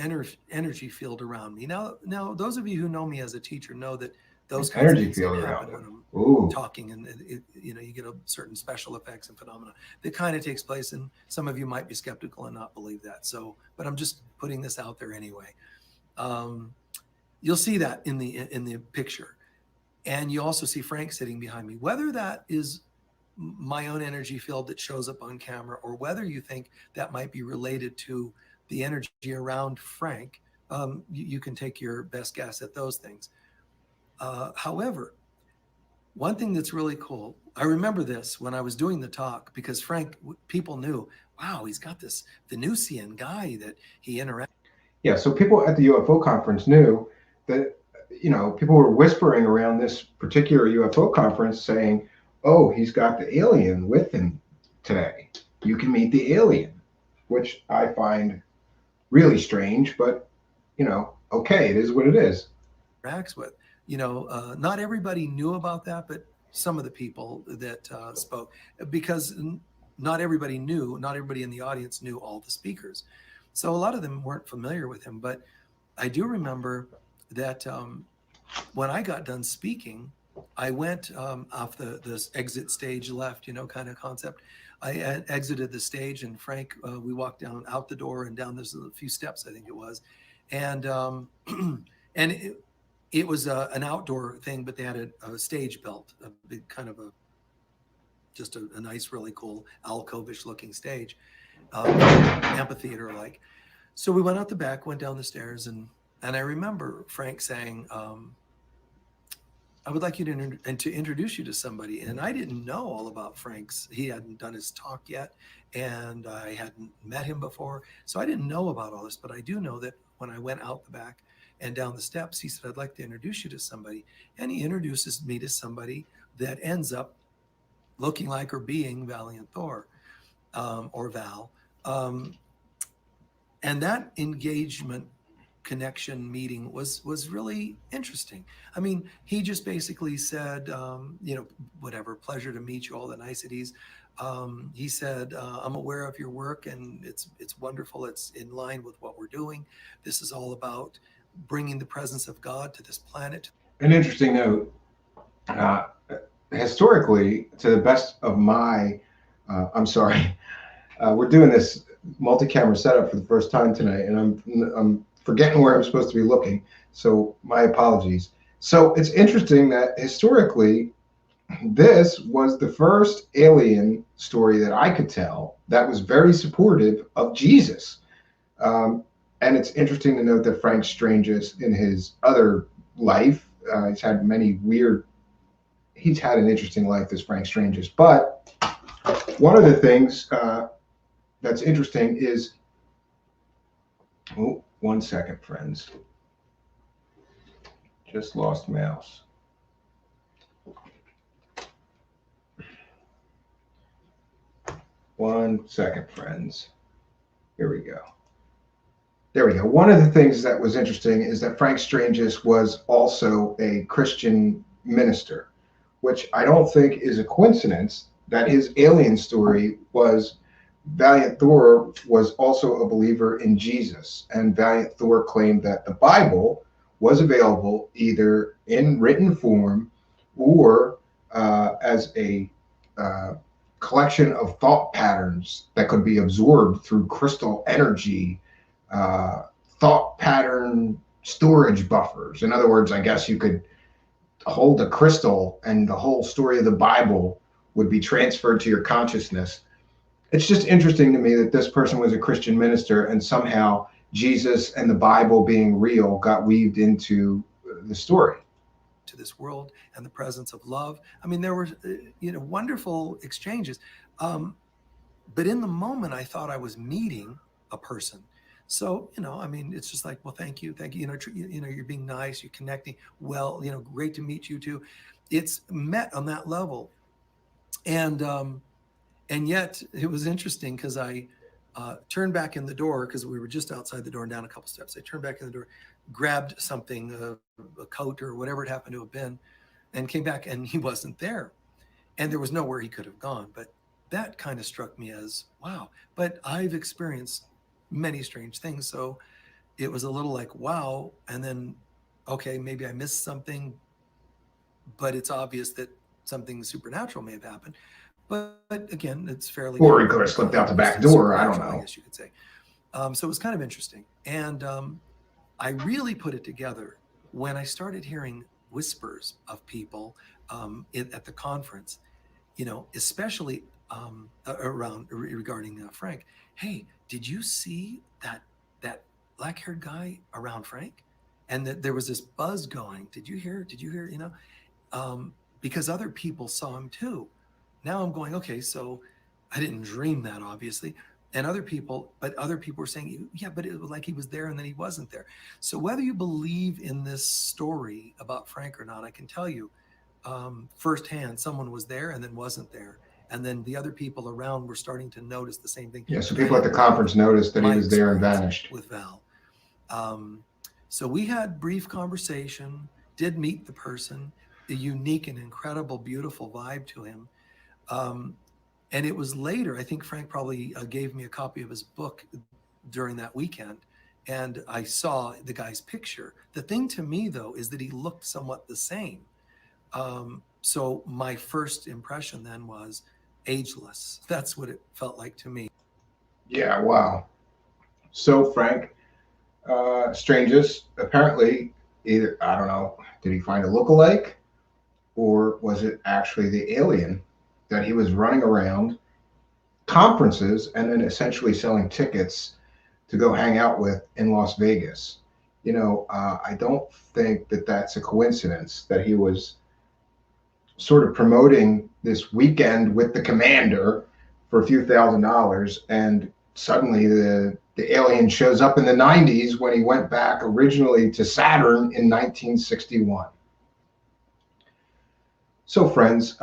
energy field around me. Now, those of you who know me as a teacher know that those kinds of things can happen when I'm talking, and you get a certain special effects and phenomena that kind of takes place. And some of you might be skeptical and not believe that. So, but I'm just putting this out there anyway. You'll see that in the picture, and you also see Frank sitting behind me. Whether that is my own energy field that shows up on camera, or whether you think that might be related to the energy around Frank, you can take your best guess at those things. However, one thing that's really cool, I remember this when I was doing the talk, because Frank, people knew, wow, he's got this Venusian guy that he interacts. Yeah, so people at the UFO conference knew that, people were whispering around this particular UFO conference saying, oh, he's got the alien with him today. You can meet the alien, which I find really strange, but, okay, it is what it is. Interacts with, not everybody knew about that, but some of the people that spoke, because not everybody in the audience knew all the speakers. So a lot of them weren't familiar with him, but I do remember that when I got done speaking, I went off the exit stage left, kind of concept. I exited the stage, and Frank, we walked out the door and down, there's a few steps, I think it was. And and it was an outdoor thing, but they had a stage built, a big kind of just a nice, really cool alcove-ish looking stage, amphitheater-like. So we went out the back, went down the stairs, and I remember Frank saying, I would like you to introduce you to somebody. And I didn't know all about Frank's. He hadn't done his talk yet, and I hadn't met him before. So I didn't know about all this, but I do know that when I went out the back and down the steps, he said, I'd like to introduce you to somebody. And he introduces me to somebody that ends up looking like or being Valiant Thor, or Val. And that engagement connection meeting was really interesting. I mean, he just basically said, whatever, pleasure to meet you, all the niceties. He said, I'm aware of your work, and it's wonderful. It's in line with what we're doing. This is all about bringing the presence of God to this planet. An interesting note. Uh, Historically, to the best of my, I'm sorry, we're doing this multi-camera setup for the first time tonight, and I'm forgetting where I'm supposed to be looking. So my apologies. So it's interesting that historically, this was the first alien story that I could tell that was very supportive of Jesus. Um, and it's interesting to note that Frank Stranges, in his other life, he's had many weird. He's had an interesting life, this Frank Stranges. But one of the things that's interesting is, oh, 1 second, friends. Just lost mouse. One second, friends. Here we go. There we go. One of the things that was interesting is that Frank Stranges was also a Christian minister, which I don't think is a coincidence that his alien story was Valiant Thor was also a believer in Jesus. And Valiant Thor claimed that the Bible was available either in written form or as a collection of thought patterns that could be absorbed through crystal energy, thought pattern storage buffers. In other words, I guess you could hold a crystal and the whole story of the Bible would be transferred to your consciousness. It's just interesting to me that this person was a Christian minister and somehow Jesus and the Bible being real got weaved into the story. To this world and the presence of love. I mean, there were, wonderful exchanges. But in the moment, I thought I was meeting a person. So, it's just like, well, thank you. You're being nice, you're connecting. Well, great to meet you too. It's met on that level. And yet it was interesting because I turned back in the door because we were just outside the door and down a couple steps. I turned back in the door, grabbed something, a coat or whatever it happened to have been, and came back and he wasn't there. And there was nowhere he could have gone. But that kind of struck me as, wow. But I've experienced many strange things. So it was a little like, wow. And then, okay, maybe I missed something, but it's obvious that something supernatural may have happened. But again, it's fairly. Or he could have slipped out the back door. I don't know. I guess you could say. So it was kind of interesting. And I really put it together when I started hearing whispers of people at the conference, especially around regarding Frank. Hey, did you see that black-haired guy around Frank? And that there was this buzz going. Did you hear? Because other people saw him too. Now I'm going, okay, so I didn't dream that, obviously. And other people were saying, yeah, but it was like he was there and then he wasn't there. So whether you believe in this story about Frank or not, I can tell you firsthand, someone was there and then wasn't there. And then the other people around were starting to notice the same thing. Yeah, so people at the conference noticed that he was there and vanished. With Val. So we had brief conversation, did meet the person, a unique and incredible, beautiful vibe to him. And it was later, I think Frank probably gave me a copy of his book during that weekend, and I saw the guy's picture. The thing to me, though, is that he looked somewhat the same. So my first impression then was ageless. That's what it felt like to me. Yeah, wow. So Frank Stranges, apparently, either, I don't know, did he find a lookalike, or was it actually the alien that he was running around conferences and then essentially selling tickets to go hang out with in Las Vegas? I don't think that that's a coincidence that he was sort of promoting this weekend with the commander for a few $1,000s, and suddenly the alien shows up in the 90s when he went back originally to Saturn in 1961. So friends,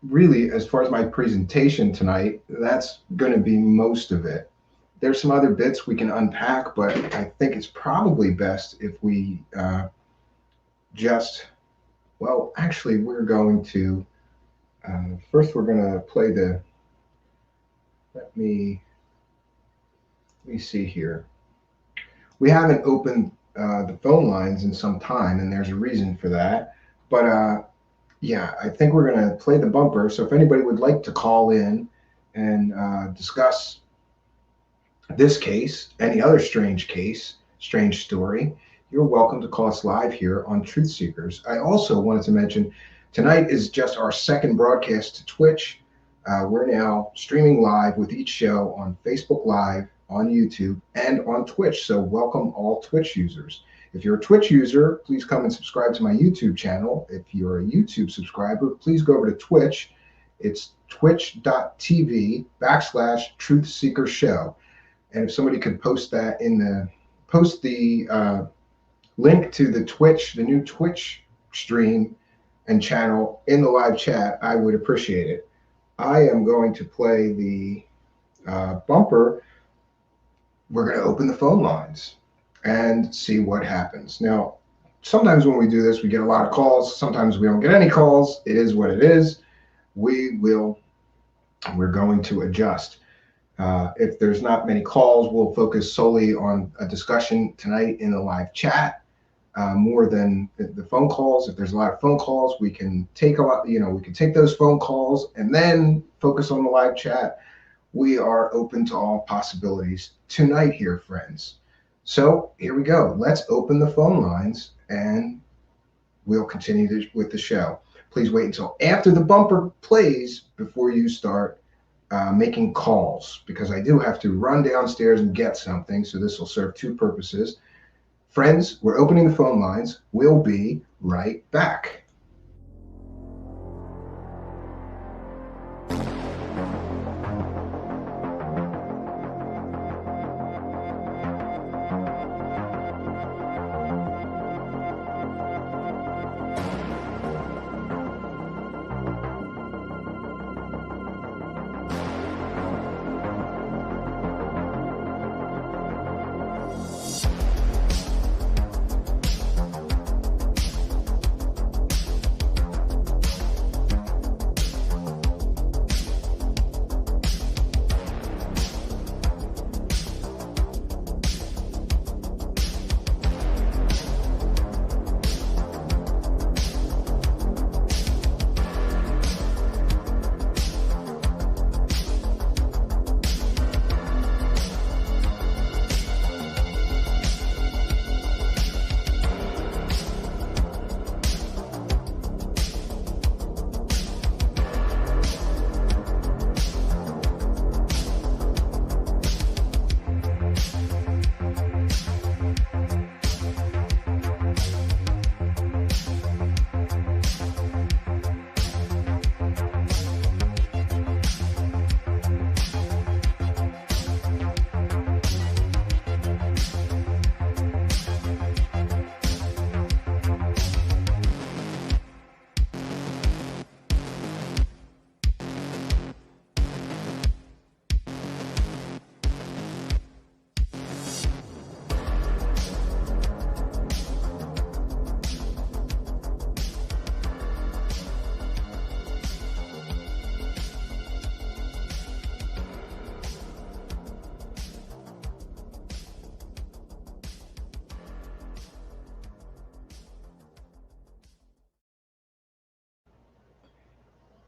really, as far as my presentation tonight, that's going to be most of it. There's some other bits we can unpack, but I think it's probably best if we actually, we're going to, first we're going to play let me see here. We haven't opened the phone lines in some time, and there's a reason for that. But yeah, I think we're going to play the bumper. So if anybody would like to call in and discuss this case, any other strange case, strange story, you're welcome to call us live here on Truth Seekers. I also wanted to mention tonight is just our second broadcast to Twitch. We're now streaming live with each show on Facebook Live, on YouTube, and on Twitch. So welcome all Twitch users. If you're a Twitch user, please come and subscribe to my YouTube channel. If you're a YouTube subscriber, please go over to Twitch. It's twitch.tv/TruthSeeker Show. And if somebody could post that post the link to the Twitch, the new Twitch stream and channel in the live chat, I would appreciate it. I am going to play the bumper. We're going to open the phone lines and see what happens. Now, sometimes when we do this, we get a lot of calls. Sometimes we don't get any calls. It is what it is. We're going to adjust. If there's not many calls, we'll focus solely on a discussion tonight in the live chat more than the phone calls. If there's a lot of phone calls, we can take we can take those phone calls and then focus on the live chat. We are open to all possibilities tonight here, friends. So here we go. Let's open the phone lines and we'll continue with the show. Please wait until after the bumper plays before you start making calls, because I do have to run downstairs and get something. So this will serve two purposes. Friends, we're opening the phone lines. We'll be right back.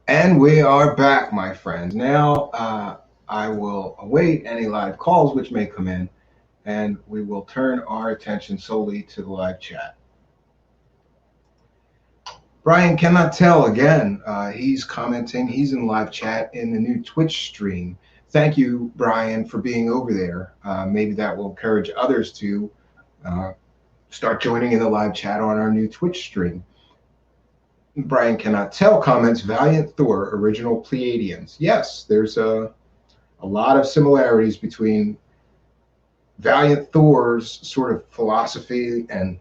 And we are back, my friends. Now I will await any live calls which may come in, and we will turn our attention solely to the live chat. Brian cannot tell again. He's commenting. He's in live chat in the new Twitch stream. Thank you, Brian, for being over there. Maybe that will encourage others to start joining in the live chat on our new Twitch stream. Brian cannot tell comments, Valiant Thor, original Pleiadians. Yes, there's a lot of similarities between Valiant Thor's sort of philosophy and,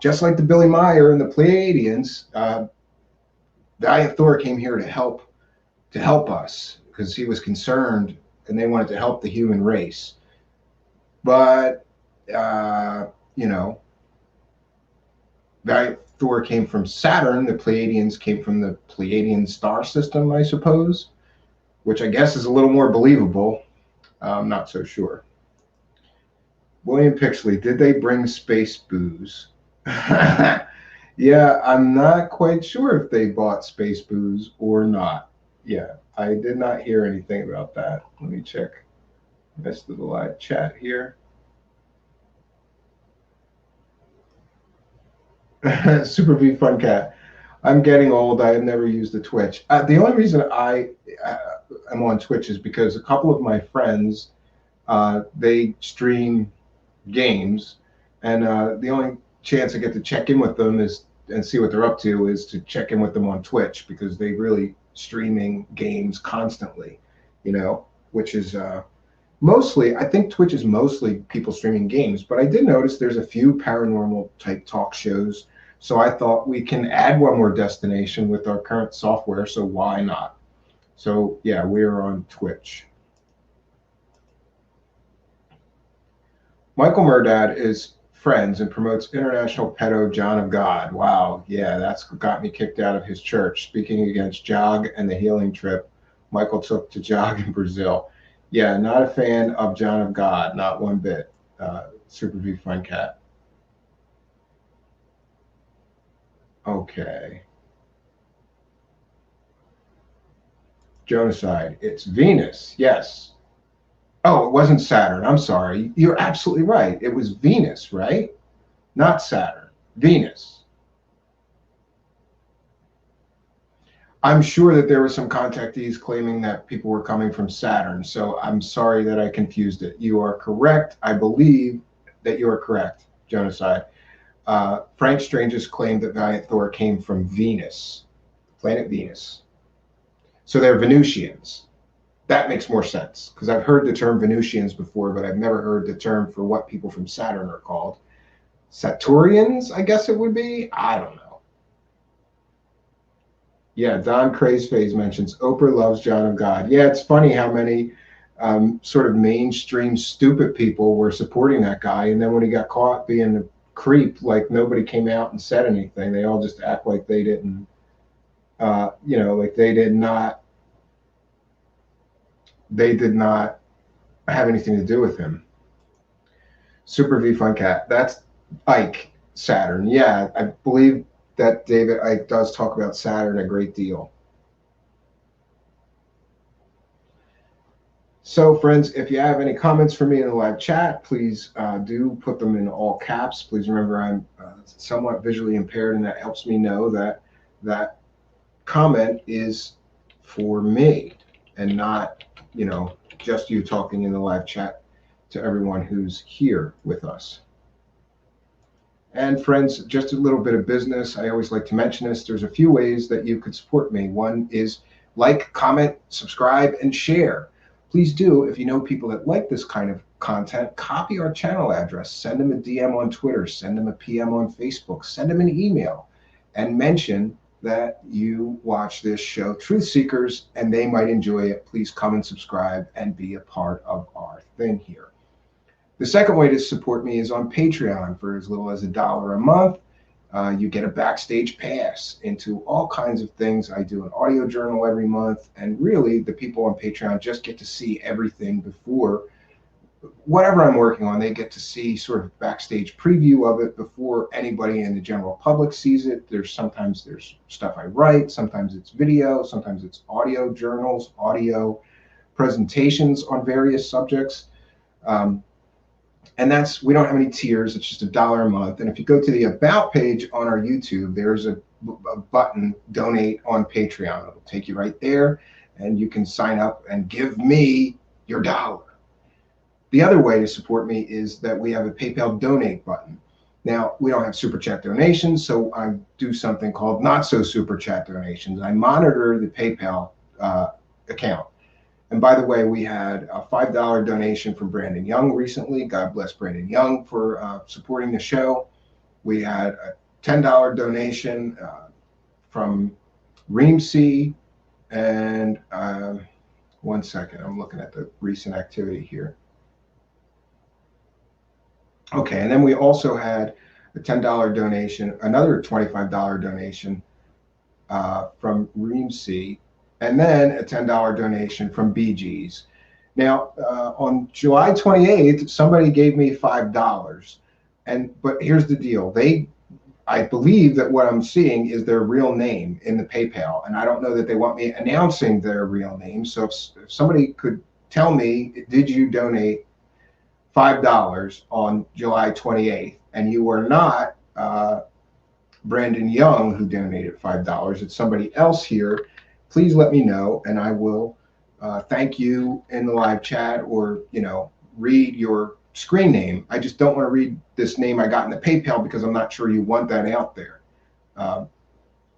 just like the Billy Meyer and the Pleiadians, Valiant Thor came here to help us because he was concerned and they wanted to help the human race. But, Valiant Thor came from Saturn. The Pleiadians came from the Pleiadian star system, I suppose, which I guess is a little more believable. I'm not so sure. William Pixley, did they bring space booze? Yeah, I'm not quite sure if they bought space booze or not. Yeah, I did not hear anything about that. Let me check the rest of the live chat here. Super V Fun Cat. I'm getting old. I have never used the Twitch. The only reason I am on Twitch is because a couple of my friends, they stream games, and the only chance I get to check in with them is and see what they're up to is to check in with them on Twitch, because they really streaming games constantly, which is mostly, I think Twitch is mostly people streaming games, but I did notice there's a few paranormal type talk shows. So I thought we can add one more destination with our current software, so why not? So yeah, we're on Twitch. Michael Murdad is friends and promotes International Pedo John of God. Wow, yeah, that's got me kicked out of his church. Speaking against Jog and the healing trip Michael took to Jog in Brazil. Yeah, not a fan of John of God, not one bit. Super V Fun Cat. Okay. Jonocide. It's Venus. Yes. Oh, it wasn't Saturn. I'm sorry. You're absolutely right. It was Venus, right? Not Saturn. Venus. I'm sure that there were some contactees claiming that people were coming from Saturn. So I'm sorry that I confused it. You are correct. I believe that you are correct, Jonocide. Frank Strange's claimed that Valiant Thor came from Venus, planet Venus. So they're Venusians. That makes more sense, because I've heard the term Venusians before, but I've never heard the term for what people from Saturn are called. Saturnians, I guess it would be. I don't know. Yeah, Don Crazeface mentions Oprah loves John of God. Yeah, it's funny how many sort of mainstream stupid people were supporting that guy, and then when he got caught being a creep, like nobody came out and said anything. They all just act like they didn't, like they did not have anything to do with him. Super V Fun Cat. That's Ike Saturn. Yeah, I believe that David Ike does talk about Saturn a great deal. So, friends, if you have any comments for me in the live chat, please do put them in all caps. Please remember I'm somewhat visually impaired, and that helps me know that that comment is for me and not, just you talking in the live chat to everyone who's here with us. And friends, just a little bit of business. I always like to mention this. There's a few ways that you could support me. One is like, comment, subscribe, and share. Please do, if you know people that like this kind of content, copy our channel address, send them a DM on Twitter, send them a PM on Facebook, send them an email, and mention that you watch this show, Truthseekers, and they might enjoy it. Please come and subscribe and be a part of our thing here. The second way to support me is on Patreon. For as little as $1 a month. You get a backstage pass into all kinds of things. I do an audio journal every month, and really the people on Patreon just get to see everything before whatever I'm working on. They get to see sort of backstage preview of it before anybody in the general public sees it. Sometimes there's stuff I write, sometimes it's video, sometimes it's audio journals, audio presentations on various subjects. And we don't have any tiers. It's just $1 a month. And if you go to the About page on our YouTube, there's a button, Donate on Patreon. It'll take you right there, and you can sign up and give me your $1. The other way to support me is that we have a PayPal Donate button. Now, we don't have Super Chat donations, so I do something called Not So Super Chat donations. I monitor the PayPal account. And by the way, we had a $5 donation from Brandon Young recently. God bless Brandon Young for supporting the show. We had a $10 donation from Reamsey. And 1 second, I'm looking at the recent activity here. Okay, and then we also had a $10 donation, another $25 donation from Reamsey, and then a $10 donation from BG's. Now, on July 28th, somebody gave me $5. But here's the deal. I believe that what I'm seeing is their real name in the PayPal. And I don't know that they want me announcing their real name. So if somebody could tell me, did you donate $5 on July 28th? And you were not Brandon Young who donated $5. It's somebody else here. Please let me know, and I will thank you in the live chat, or read your screen name. I just don't want to read this name I got in the PayPal because I'm not sure you want that out there.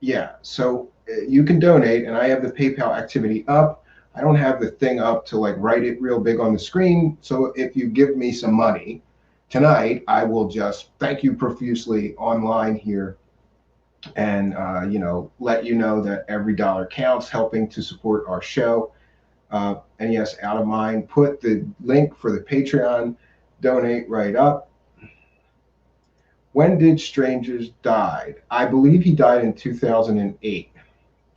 Yeah, so you can donate, and I have the PayPal activity up. I don't have the thing up to like write it real big on the screen. So if you give me some money tonight, I will just thank you profusely online here, and let you know that every dollar counts, helping to support our show. And yes, out of mind, put the link for the Patreon donate right up. When did Strangers die? I believe he died in 2008,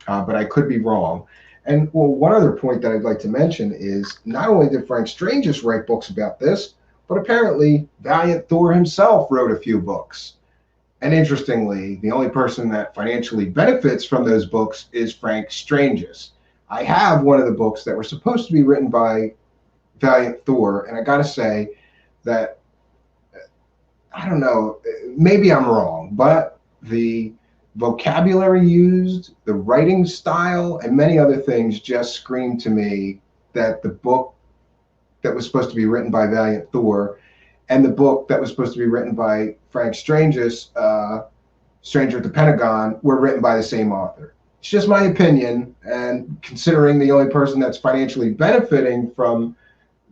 but I could be wrong. And well, one other point that I'd like to mention is not only did Frank Strangers write books about this, but apparently Valiant Thor himself wrote a few books. And interestingly, the only person that financially benefits from those books is Frank Strangers. I have one of the books that were supposed to be written by Valiant Thor, and I got to say that, I don't know, maybe I'm wrong, but the vocabulary used, the writing style, and many other things just scream to me that the book that was supposed to be written by Valiant Thor and the book that was supposed to be written by Frank Strangers, Stranger at the Pentagon, were written by the same author. It's just my opinion, and considering the only person that's financially benefiting from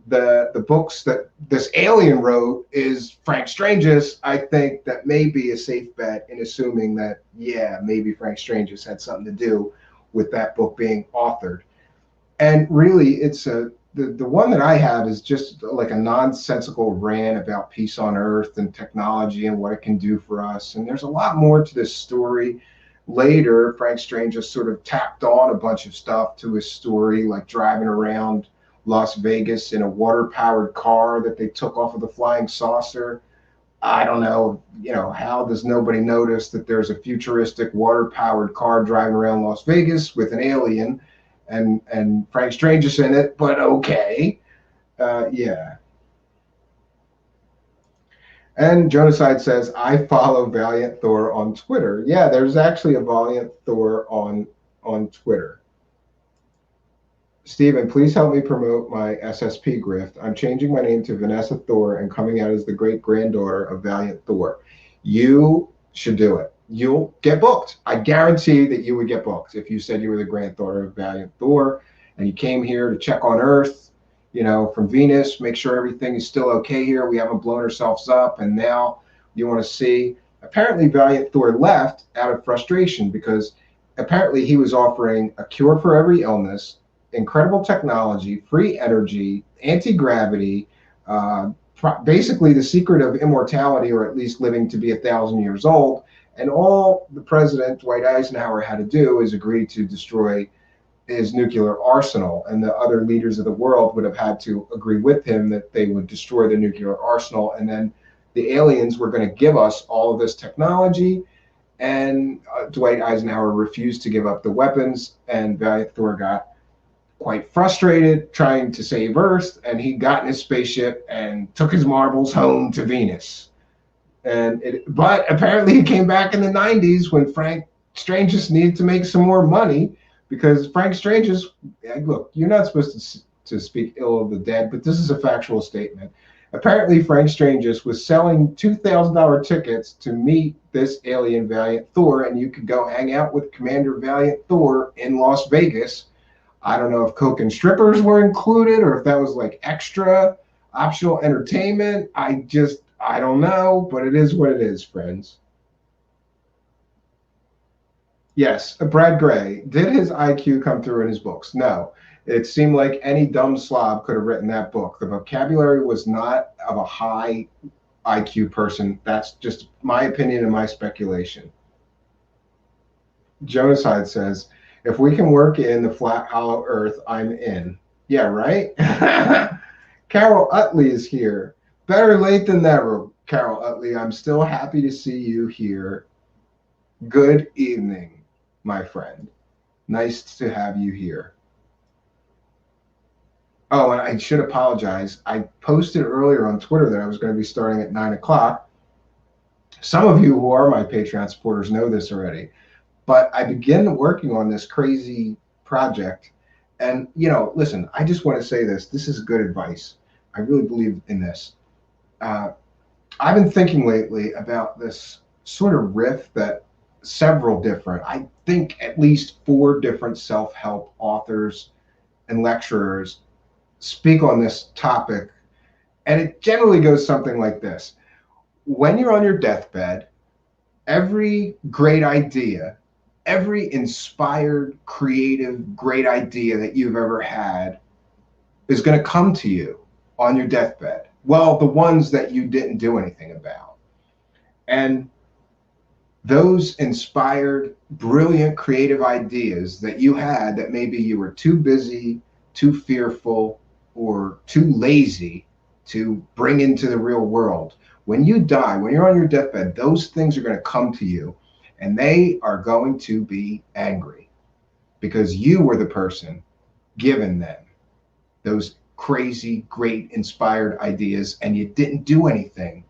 the books that this alien wrote is Frank Strangers, I think that may be a safe bet in assuming that, yeah, maybe Frank Strangers had something to do with that book being authored. And really, it's the one that I have is just like a nonsensical rant about peace on Earth and technology and what it can do for us. And there's a lot more to this story. Later, Frank Strangers sort of tacked on a bunch of stuff to his story, like driving around Las Vegas in a water-powered car that they took off of the flying saucer. I don't know, how does nobody notice that there's a futuristic water-powered car driving around Las Vegas with an alien and Frank Strangers in it, but okay. Yeah. And Jonaside says, I follow Valiant Thor on Twitter. Yeah, there's actually a Valiant Thor on Twitter. Stephen, please help me promote my SSP grift. I'm changing my name to Vanessa Thor and coming out as the great-granddaughter of Valiant Thor. You should do it. You'll get booked. I guarantee that you would get booked if you said you were the granddaughter of Valiant Thor and you came here to check on Earth, from Venus, make sure everything is still okay here. We haven't blown ourselves up, and now you want to see. Apparently, Valiant Thor left out of frustration because apparently he was offering a cure for every illness, incredible technology, free energy, anti-gravity, basically the secret of immortality, or at least living to be 1,000 years old. And all the president, Dwight Eisenhower, had to do is agree to destroy his nuclear arsenal. And the other leaders of the world would have had to agree with him that they would destroy the nuclear arsenal. And then the aliens were going to give us all of this technology. And Dwight Eisenhower refused to give up the weapons. And Valiant Thor got quite frustrated trying to save Earth. And he got in his spaceship and took his marbles home to Venus. But apparently he came back in the 90s when Frank Strangers needed to make some more money, because Frank Strangers, look, you're not supposed to speak ill of the dead, but this is a factual statement. Apparently Frank Strangers was selling $2,000 tickets to meet this alien Valiant Thor, and you could go hang out with Commander Valiant Thor in Las Vegas. I don't know if coke and strippers were included or if that was like extra optional entertainment. I don't know, but it is what it is, friends. Yes, Brad Gray. Did his IQ come through in his books? No. It seemed like any dumb slob could have written that book. The vocabulary was not of a high IQ person. That's just my opinion and my speculation. Jonaside says, if we can work in the flat, hollow Earth, I'm in. Yeah, right? Carol Utley is here. Better late than never, Carol Utley. I'm still happy to see you here. Good evening, my friend. Nice to have you here. Oh, and I should apologize. I posted earlier on Twitter that I was going to be starting at 9 o'clock. Some of you who are my Patreon supporters know this already, but I began working on this crazy project. And, listen, I just want to say this. This is good advice. I really believe in this. I've been thinking lately about this sort of riff that several different, I think at least 4 different self-help authors and lecturers speak on this topic. And it generally goes something like this. When you're on your deathbed, every great idea, every inspired, creative, great idea that you've ever had is going to come to you on your deathbed. Well, the ones that you didn't do anything about. And those inspired, brilliant, creative ideas that you had that maybe you were too busy, too fearful, or too lazy to bring into the real world. When you die, when you're on your deathbed, those things are going to come to you and they are going to be angry because you were the person given them those crazy, great, inspired ideas and you didn't do anything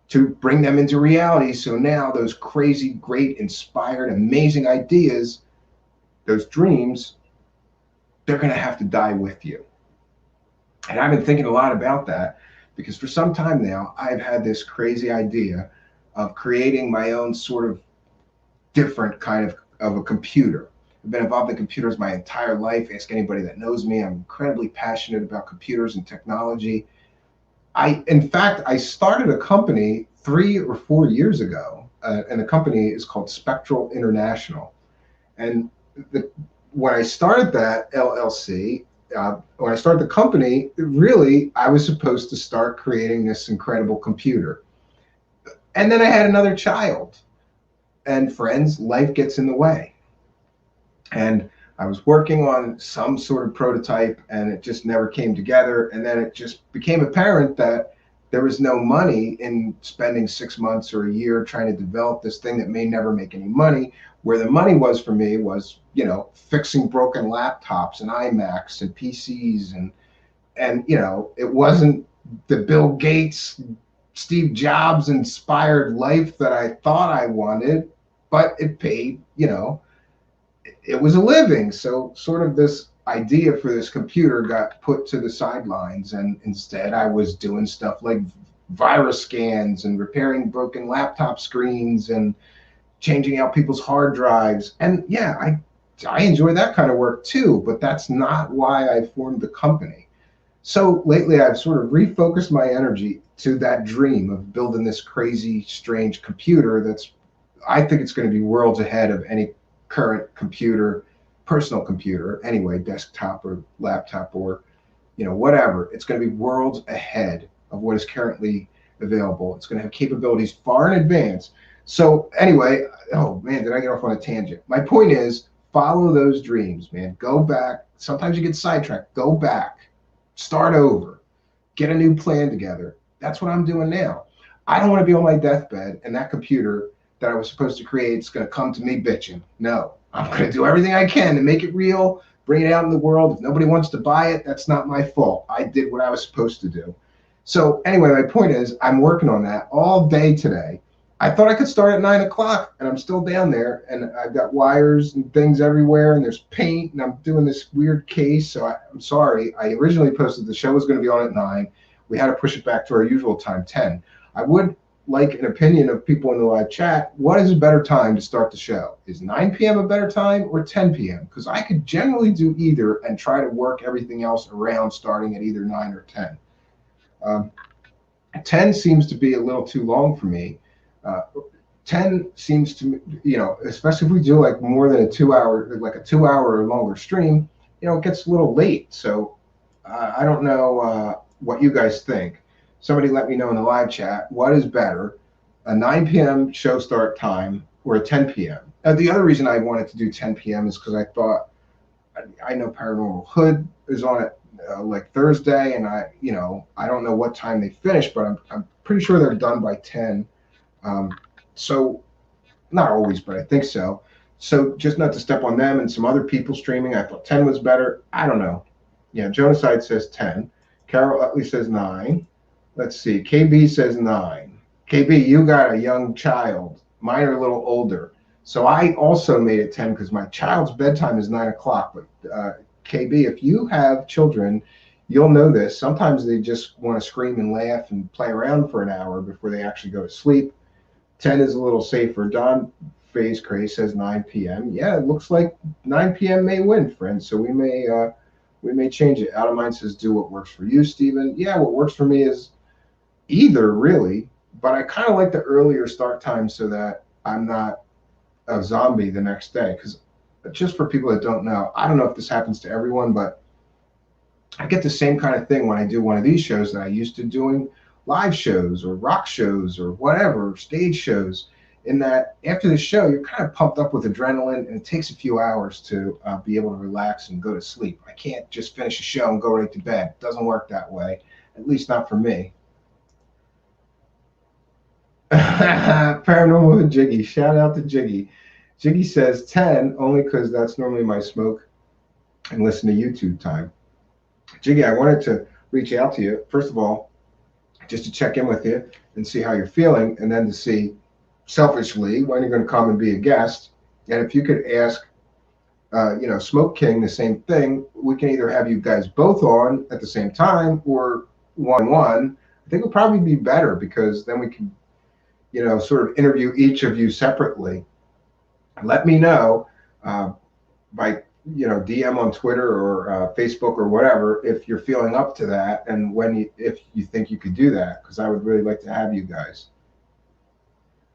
to bring them into reality. So now those crazy, great, inspired, amazing ideas, those dreams, they're going to have to die with you. And I've been thinking a lot about that because for some time now, I've had this crazy idea of creating my own sort of different kind of a computer. I've been involved in computers my entire life. Ask anybody that knows me. I'm incredibly passionate about computers and technology. In fact, I started a company 3 or 4 years ago, and the company is called Spectral International. And when I started that LLC, when I started the company, really, I was supposed to start creating this incredible computer. And then I had another child. And friends, life gets in the way. And I was working on some sort of prototype and it just never came together. And then it just became apparent that there was no money in spending 6 months or a year trying to develop this thing that may never make any money. Where the money was for me was, fixing broken laptops and iMacs and PCs and it wasn't the Bill Gates, Steve Jobs inspired life that I thought I wanted, but it paid, it was a living. So sort of this idea for this computer got put to the sidelines. And instead I was doing stuff like virus scans and repairing broken laptop screens and changing out people's hard drives. And yeah, I enjoy that kind of work too, but that's not why I formed the company. So lately I've sort of refocused my energy to that dream of building this crazy, strange computer I think it's going to be worlds ahead of any current computer, personal computer, anyway, desktop or laptop or, whatever. It's going to be worlds ahead of what is currently available. It's going to have capabilities far in advance. So anyway, oh man, did I get off on a tangent? My point is, follow those dreams, man. Go back. Sometimes you get sidetracked. Go back. Start over. Get a new plan together. That's what I'm doing now. I don't want to be on my deathbed and that computer that I was supposed to create is going to come to me bitching. No, I'm going to do everything I can to make it real, bring it out in the world. If nobody wants to buy it, that's not my fault. I did what I was supposed to do. So anyway, my point is I'm working on that all day today. I thought I could start at 9 o'clock and I'm still down there and I've got wires and things everywhere and there's paint and I'm doing this weird case. So I'm sorry. I originally posted the show was going to be on at 9. We had to push it back to our usual time, 10. I would like an opinion of people in the live chat. What is a better time to start the show? Is 9 p.m. a better time or 10 p.m.? Because I could generally do either and try to work everything else around starting at either 9 or 10. 10 seems to be a little too long for me. 10 seems to, especially if we do like more than a 2 hour, like a 2 hour or longer stream, it gets a little late. So I don't know what you guys think. Somebody let me know in the live chat, what is better, a 9 p.m. show start time or a 10 p.m.? The other reason I wanted to do 10 p.m. is because I thought I know Paranormal Hood is on it like Thursday, and I don't know what time they finish, but I'm pretty sure they're done by 10. So not always, but I think so. So just not to step on them and some other people streaming. I thought 10 was better. I don't know. Yeah, Jonaside says 10. Carol Utley says 9. Let's see. KB says 9. KB, you got a young child. Mine are a little older. So I also made it 10 because my child's bedtime is 9 o'clock. But KB, if you have children, you'll know this. Sometimes they just want to scream and laugh and play around for an hour before they actually go to sleep. 10 is a little safer. Don Phase Craze says 9 p.m. Yeah, it looks like 9 p.m. may win, friends. So we may change it. Out of Mind says do what works for you, Stephen. Yeah, what works for me is either really, but I kind of like the earlier start time so that I'm not a zombie the next day. Because just for people that don't know, I don't know if this happens to everyone, but I get the same kind of thing when I do one of these shows that I used to doing live shows or rock shows or whatever, stage shows, in that after the show, you're kind of pumped up with adrenaline and it takes a few hours to be able to relax and go to sleep. I can't just finish a show and go right to bed. It doesn't work that way, at least not for me. Paranormal with Jiggy. Shout out to Jiggy. Jiggy says 10 only because that's normally my smoke and listen to YouTube time. Jiggy, I wanted to reach out to you. First of all, just to check in with you and see how you're feeling, and then to see selfishly when you're going to come and be a guest. And if you could ask, Smoke King the same thing, we can either have you guys both on at the same time or one. I think it'll probably be better because then we can, sort of interview each of you separately. Let me know by DM on Twitter or Facebook or whatever if you're feeling up to that, and if you think you could do that, because I would really like to have you guys.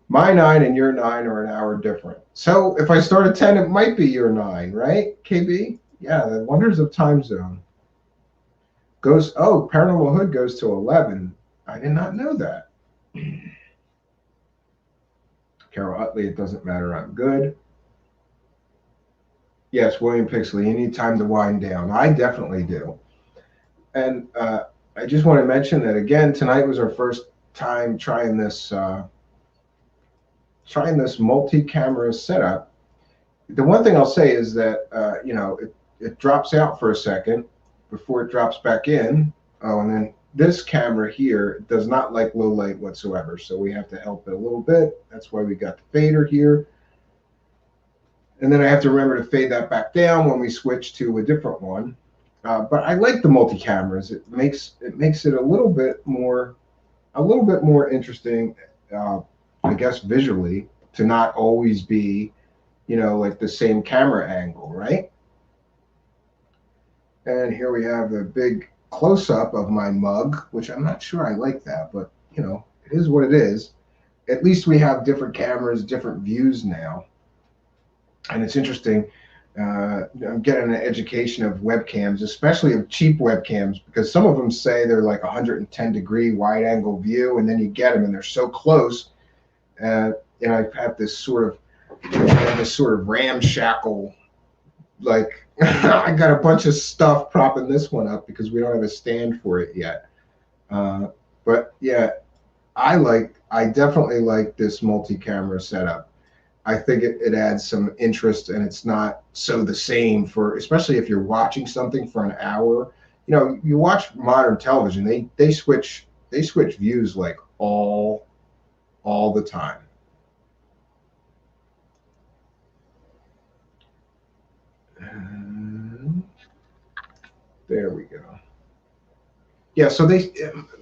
My 9 and your 9 are an hour different. So if I start at 10, it might be your 9, right, KB? Yeah, the wonders of time zone. Paranormal Hood goes to 11. I did not know that. Carol Utley, it doesn't matter, I'm good. Yes, William Pixley, you need time to wind down. I definitely do. And I just want to mention that, again, tonight was our first time trying this multi-camera setup. The one thing I'll say is that, it drops out for a second before it drops back in. Oh, and then this camera here does not like low light whatsoever, so we have to help it a little bit. That's why we got the fader here. And then I have to remember to fade that back down when we switch to a different one. But I like the multi-cameras. It makes it a little bit more interesting, I guess, visually, to not always be, like the same camera angle, right? And here we have the big close-up of my mug, which I'm not sure I like that, but, it is what it is. At least we have different cameras, different views now. And it's interesting. I'm getting an education of webcams, especially of cheap webcams, because some of them say they're like 110-degree wide-angle view, and then you get them and they're so close. And I have this sort of ramshackle, like I got a bunch of stuff propping this one up because we don't have a stand for it yet. But yeah, I definitely like this multi-camera setup. I think it adds some interest, and it's not so the same especially if you're watching something for an hour. You watch modern television, they switch views like all the time. There we go. Yeah, so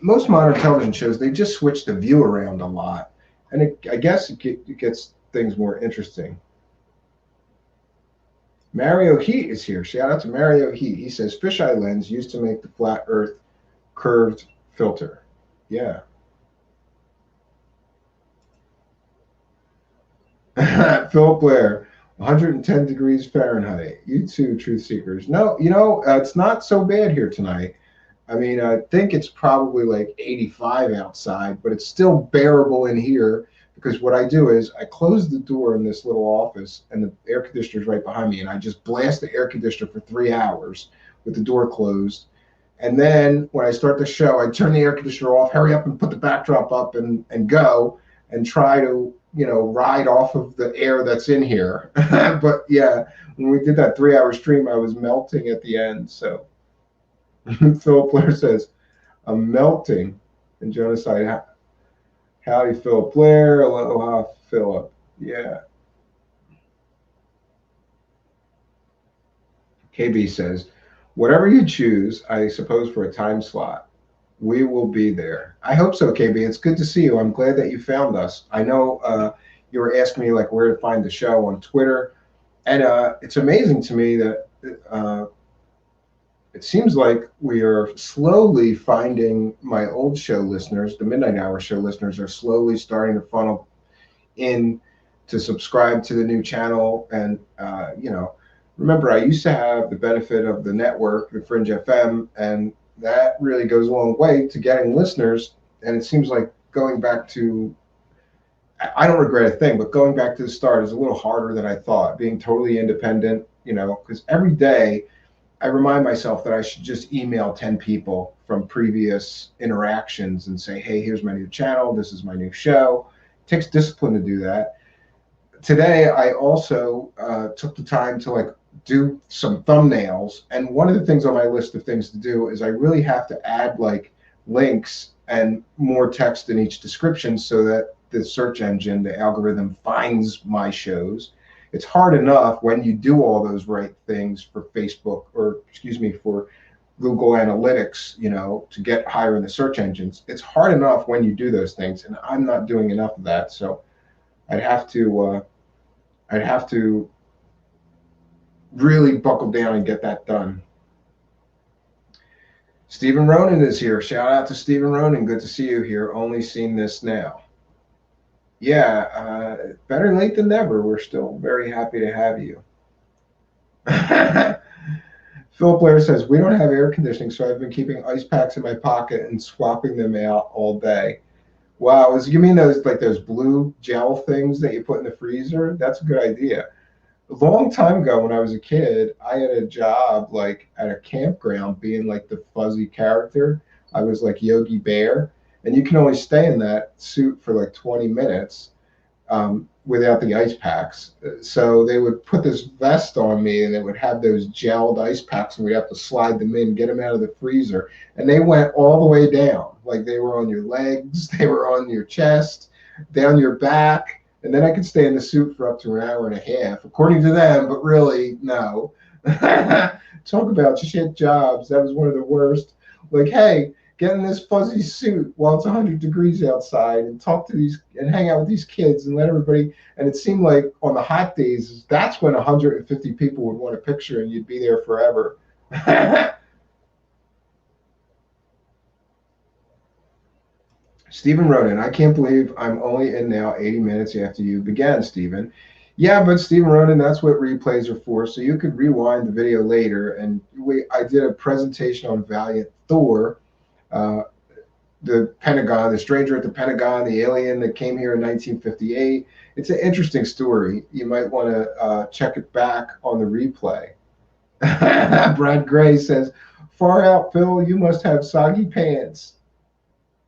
most modern television shows, they just switch the view around a lot, and I guess it gets things more interesting. Mario Heat is here. Shout out to Mario Heat. He says fisheye lens used to make the flat Earth curved filter. Yeah. Philip Blair, 110 degrees Fahrenheit. You too, truth seekers. No, it's not so bad here tonight. I mean, I think it's probably like 85 outside, but it's still bearable in here because what I do is I close the door in this little office and the air conditioner is right behind me, and I just blast the air conditioner for 3 hours with the door closed. And then when I start the show, I turn the air conditioner off, hurry up and put the backdrop up and go and try to, ride off of the air that's in here. But yeah, when we did that 3 hour stream, I was melting at the end. So Philip Blair says, I'm melting. And Genocide, howdy, Philip Blair. Aloha, Philip. Yeah. KB says, whatever you choose, I suppose for a time slot, we will be there. I hope so, KB. It's good to see you. I'm glad that you found us. I know you were asking me like where to find the show on Twitter. And it's amazing to me that it seems like we are slowly finding my old show listeners, the Midnight Hour show listeners, are slowly starting to funnel in to subscribe to the new channel. And, remember, I used to have the benefit of the network, the Fringe FM, and that really goes a long way to getting listeners. And it seems like going back to, I don't regret a thing, but going back to the start is a little harder than I thought, being totally independent, because every day I remind myself that I should just email 10 people from previous interactions and say, hey, here's my new channel. This is my new show. It takes discipline to do that. Today, I also took the time to do some thumbnails. And one of the things on my list of things to do is I really have to add links and more text in each description so that the search engine, the algorithm, finds my shows. It's hard enough when you do all those right things for Facebook for Google Analytics, to get higher in the search engines. It's hard enough when you do those things, and I'm not doing enough of that. So I'd have to really buckle down and get that done. Stephen Ronan is here. Shout out to Stephen Ronan. Good to see you here. Only seen this now. Yeah, better late than never. We're still very happy to have you. Phil Blair says, we don't have air conditioning, so I've been keeping ice packs in my pocket and swapping them out all day. Wow, you mean those blue gel things that you put in the freezer? That's a good idea. A long time ago when I was a kid, I had a job at a campground being the fuzzy character. I was like Yogi Bear, and you can only stay in that suit for 20 minutes without the ice packs. So they would put this vest on me, and it would have those gelled ice packs, and we'd have to slide them in, get them out of the freezer. And they went all the way down. They were on your legs, they were on your chest, down your back. And then I could stay in the suit for up to an hour and a half, according to them, but really, no. Talk about shit jobs. That was one of the worst. Hey, get in this fuzzy suit while it's 100 degrees outside and talk to and hang out with these kids and let everybody. And it seemed like on the hot days, that's when 150 people would want a picture and you'd be there forever. Stephen Ronan, I can't believe I'm only in now 80 minutes after you began, Stephen. Yeah, but Stephen Ronan, that's what replays are for. So you could rewind the video later. And I did a presentation on Valiant Thor, the Pentagon, the stranger at the Pentagon, the alien that came here in 1958. It's an interesting story. You might want to check it back on the replay. Brad Gray says, far out, Phil, you must have soggy pants.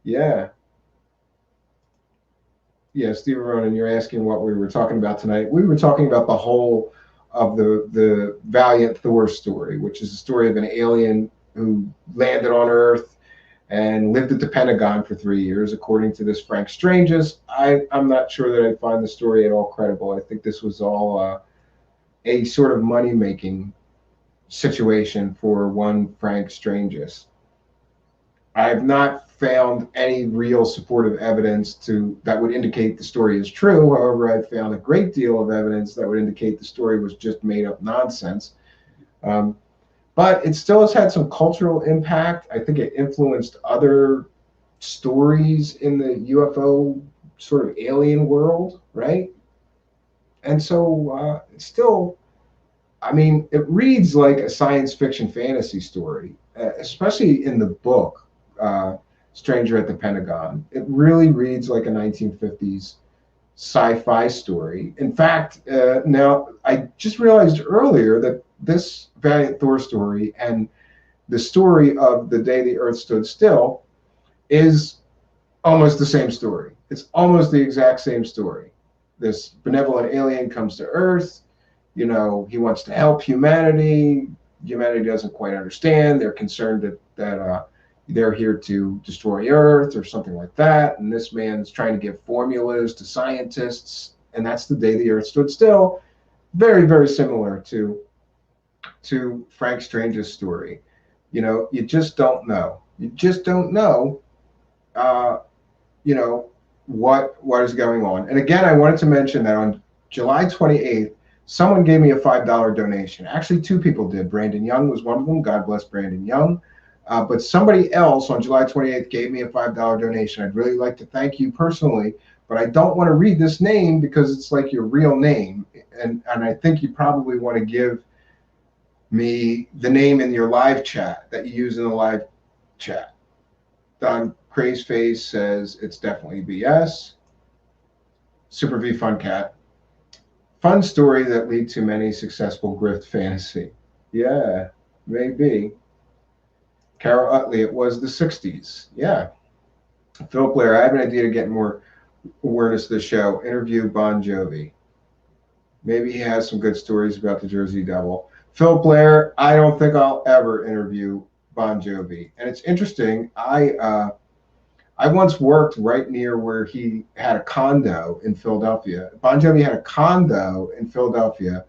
Yeah. Yeah, Stephen Ronan, you're asking what we were talking about tonight. We were talking about the whole of the Valiant Thor story, which is a story of an alien who landed on Earth and lived at the Pentagon for 3 years, according to this Frank Stranges. I'm not sure that I find the story at all credible. I think this was all a sort of money-making situation for one Frank Stranges. I have not found any real supportive evidence that would indicate the story is true. However, I've found a great deal of evidence that would indicate the story was just made up nonsense. But it still has had some cultural impact. I think it influenced other stories in the UFO sort of alien world, right? And so it's still, it reads like a science fiction fantasy story, especially in the book, Stranger at the Pentagon. It really reads like a 1950s sci-fi story. In fact, now I just realized earlier that this Valiant Thor story and the story of The Day the Earth Stood Still is almost the same story. It's almost the exact same story. This benevolent alien comes to Earth. You know, he wants to help humanity. Humanity doesn't quite understand. They're concerned that they're here to destroy Earth or something like that. And this man's trying to give formulas to scientists. And that's The Day the Earth Stood Still. Very, very similar to Frank Strange's story. You know, you just don't know. You just don't know, you know, what is going on. And again, I wanted to mention that on July 28th, someone gave me a $5 donation. Actually, two people did. Brandon Young was one of them. God bless Brandon Young. But somebody else on July 28th gave me a $5 donation. I'd really like to thank you personally, but I don't want to read this name because it's like your real name. And I think you probably want to give me the name in your live chat that you use in the live chat. Don Craze Face says it's definitely BS. Super V Fun Cat. Fun story that lead to many successful grift fantasy. Yeah, maybe. Carol Utley, it was the 60s. Yeah. Philip Blair, I have an idea to get more awareness to the show. Interview Bon Jovi. Maybe he has some good stories about the Jersey Devil. Phil Blair, I don't think I'll ever interview Bon Jovi. And it's interesting, I once worked right near where he had a condo in Philadelphia. Bon Jovi had a condo in Philadelphia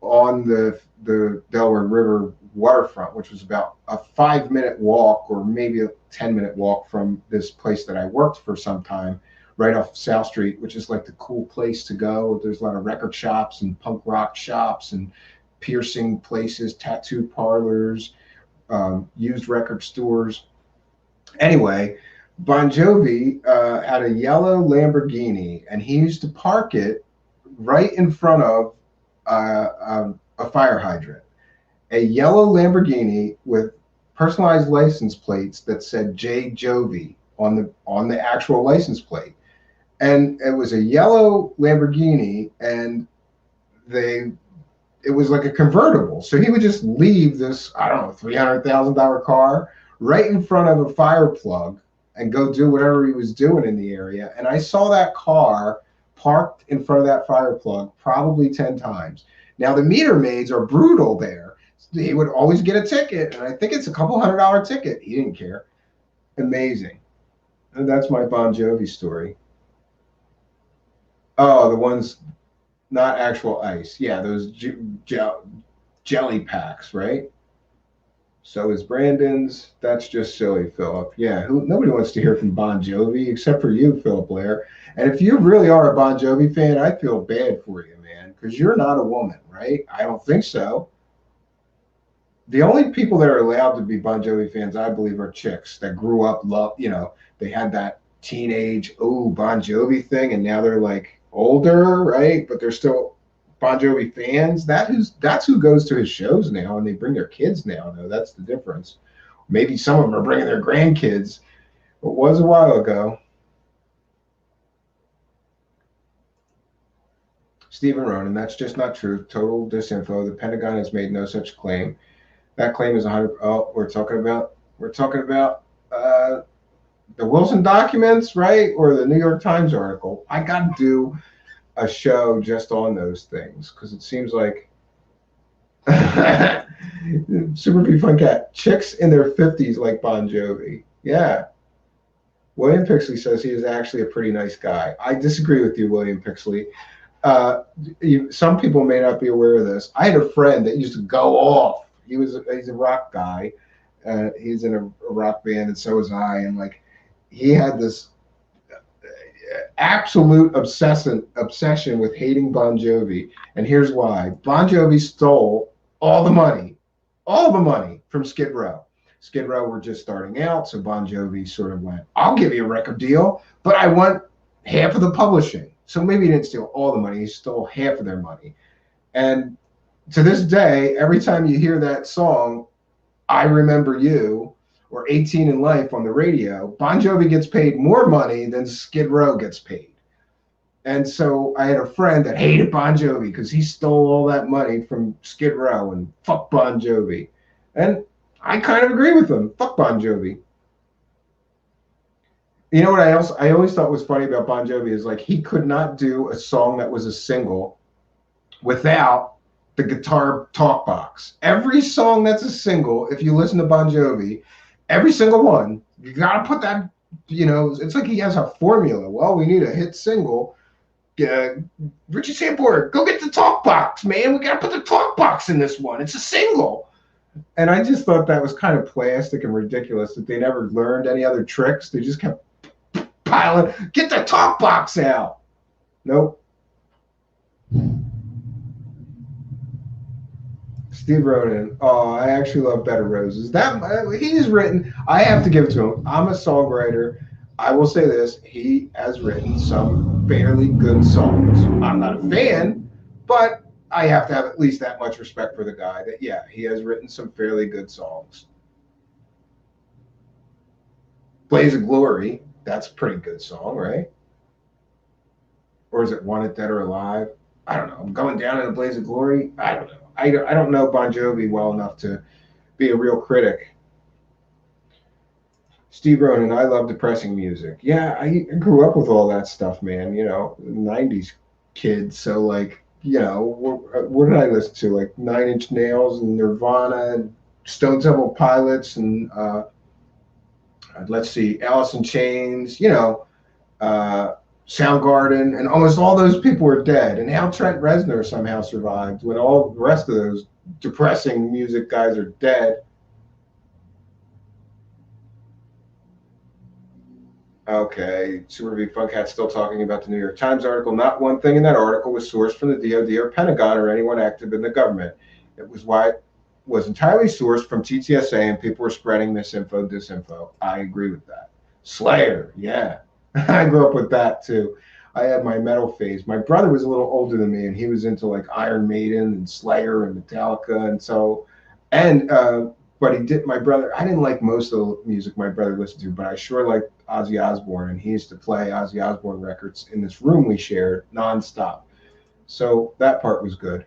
on the Delaware River waterfront, which was about a 5-minute walk or maybe a 10-minute walk from this place that I worked for some time, right off South Street, which is like the cool place to go. There's a lot of record shops and punk rock shops and piercing places, tattoo parlors, used record stores. Anyway, Bon Jovi had a yellow Lamborghini, and he used to park it right in front of a fire hydrant. A yellow Lamborghini with personalized license plates that said J. Jovi on the actual license plate. And it was a yellow Lamborghini, and it was like a convertible. So he would just leave this, I don't know, $300,000 car right in front of a fire plug and go do whatever he was doing in the area. And I saw that car parked in front of that fire plug probably 10 times. Now, the meter maids are brutal there. He would always get a ticket, and I think it's a couple $100 ticket. He didn't care. Amazing. And that's my Bon Jovi story. Oh, the ones, not actual ice. Yeah, those jelly packs, right? So is Brandon's. That's just silly, Philip. Yeah, nobody wants to hear from Bon Jovi except for you, Philip Blair. And if you really are a Bon Jovi fan, I feel bad for you, man, because you're not a woman, right? I don't think so. The only people that are allowed to be Bon Jovi fans, I believe, are chicks that grew up, they had that teenage, Bon Jovi thing, and now they're like older, right? But they're still Bon Jovi fans. That's who goes to his shows now, and they bring their kids now, though. That's the difference. Maybe some of them are bringing their grandkids. It was a while ago. Stephen Ronan, that's just not true. Total disinfo. The Pentagon has made no such claim. That claim is 100. Oh, we're talking about the Wilson documents, right? Or the New York Times article. I got to do a show just on those things because it seems like Super B Fun Cat, chicks in their 50s like Bon Jovi. Yeah. William Pixley says he is actually a pretty nice guy. I disagree with you, William Pixley. Some people may not be aware of this. I had a friend that used to go off. He's a rock guy. He's in a rock band, and so was I. And like, he had this absolute obsession with hating Bon Jovi. And here's why. Bon Jovi stole all the money from Skid Row. Skid Row were just starting out, so Bon Jovi sort of went, I'll give you a record deal, but I want half of the publishing. So maybe he didn't steal all the money, he stole half of their money. And to this day, every time you hear that song, I Remember You, or 18 in Life on the radio, Bon Jovi gets paid more money than Skid Row gets paid. And so I had a friend that hated Bon Jovi because he stole all that money from Skid Row and fuck Bon Jovi. And I kind of agree with him. Fuck Bon Jovi. You know what I always thought was funny about Bon Jovi is like he could not do a song that was a single without the guitar talk box. Every song that's a single, if you listen to Bon Jovi, every single one, you gotta put that, you know, it's like he has a formula. Well, we need a hit single. Richie Sambora, go get the talk box, man. We gotta put the talk box in this one. It's a single. And I just thought that was kind of plastic and ridiculous that they never learned any other tricks. They just kept piling, get the talk box out. Nope. Steve Ronan. Oh, I actually love Bed of Roses. That he's written. I have to give it to him. I'm a songwriter. I will say this: he has written some fairly good songs. I'm not a fan, but I have to have at least that much respect for the guy. That yeah, he has written some fairly good songs. Blaze of Glory. That's a pretty good song, right? Or is it Wanted Dead or Alive? I don't know. I'm going down in a blaze of glory. I don't know. I don't know Bon Jovi well enough to be a real critic. Steve Ronan, I love depressing music. Yeah, I grew up with all that stuff, man. You know, 90s kid. So, like, you know, what did I listen to? Like Nine Inch Nails and Nirvana and Stone Temple Pilots and let's see, Alice in Chains, you know, Soundgarden, and almost all those people were dead. And now Trent Reznor somehow survived when all the rest of those depressing music guys are dead. Okay, Super V Funkhat's still talking about the New York Times article. Not one thing in that article was sourced from the DoD or Pentagon or anyone active in the government. It was entirely sourced from TTSA, and people were spreading misinfo, disinfo. I agree with that. Slayer, yeah. I grew up with that too. I had my metal phase. My brother was a little older than me, and he was into like Iron Maiden and Slayer and Metallica, and so, but he did. My brother, I didn't like most of the music my brother listened to, but I sure liked Ozzy Osbourne, and he used to play Ozzy Osbourne records in this room we shared nonstop. So that part was good.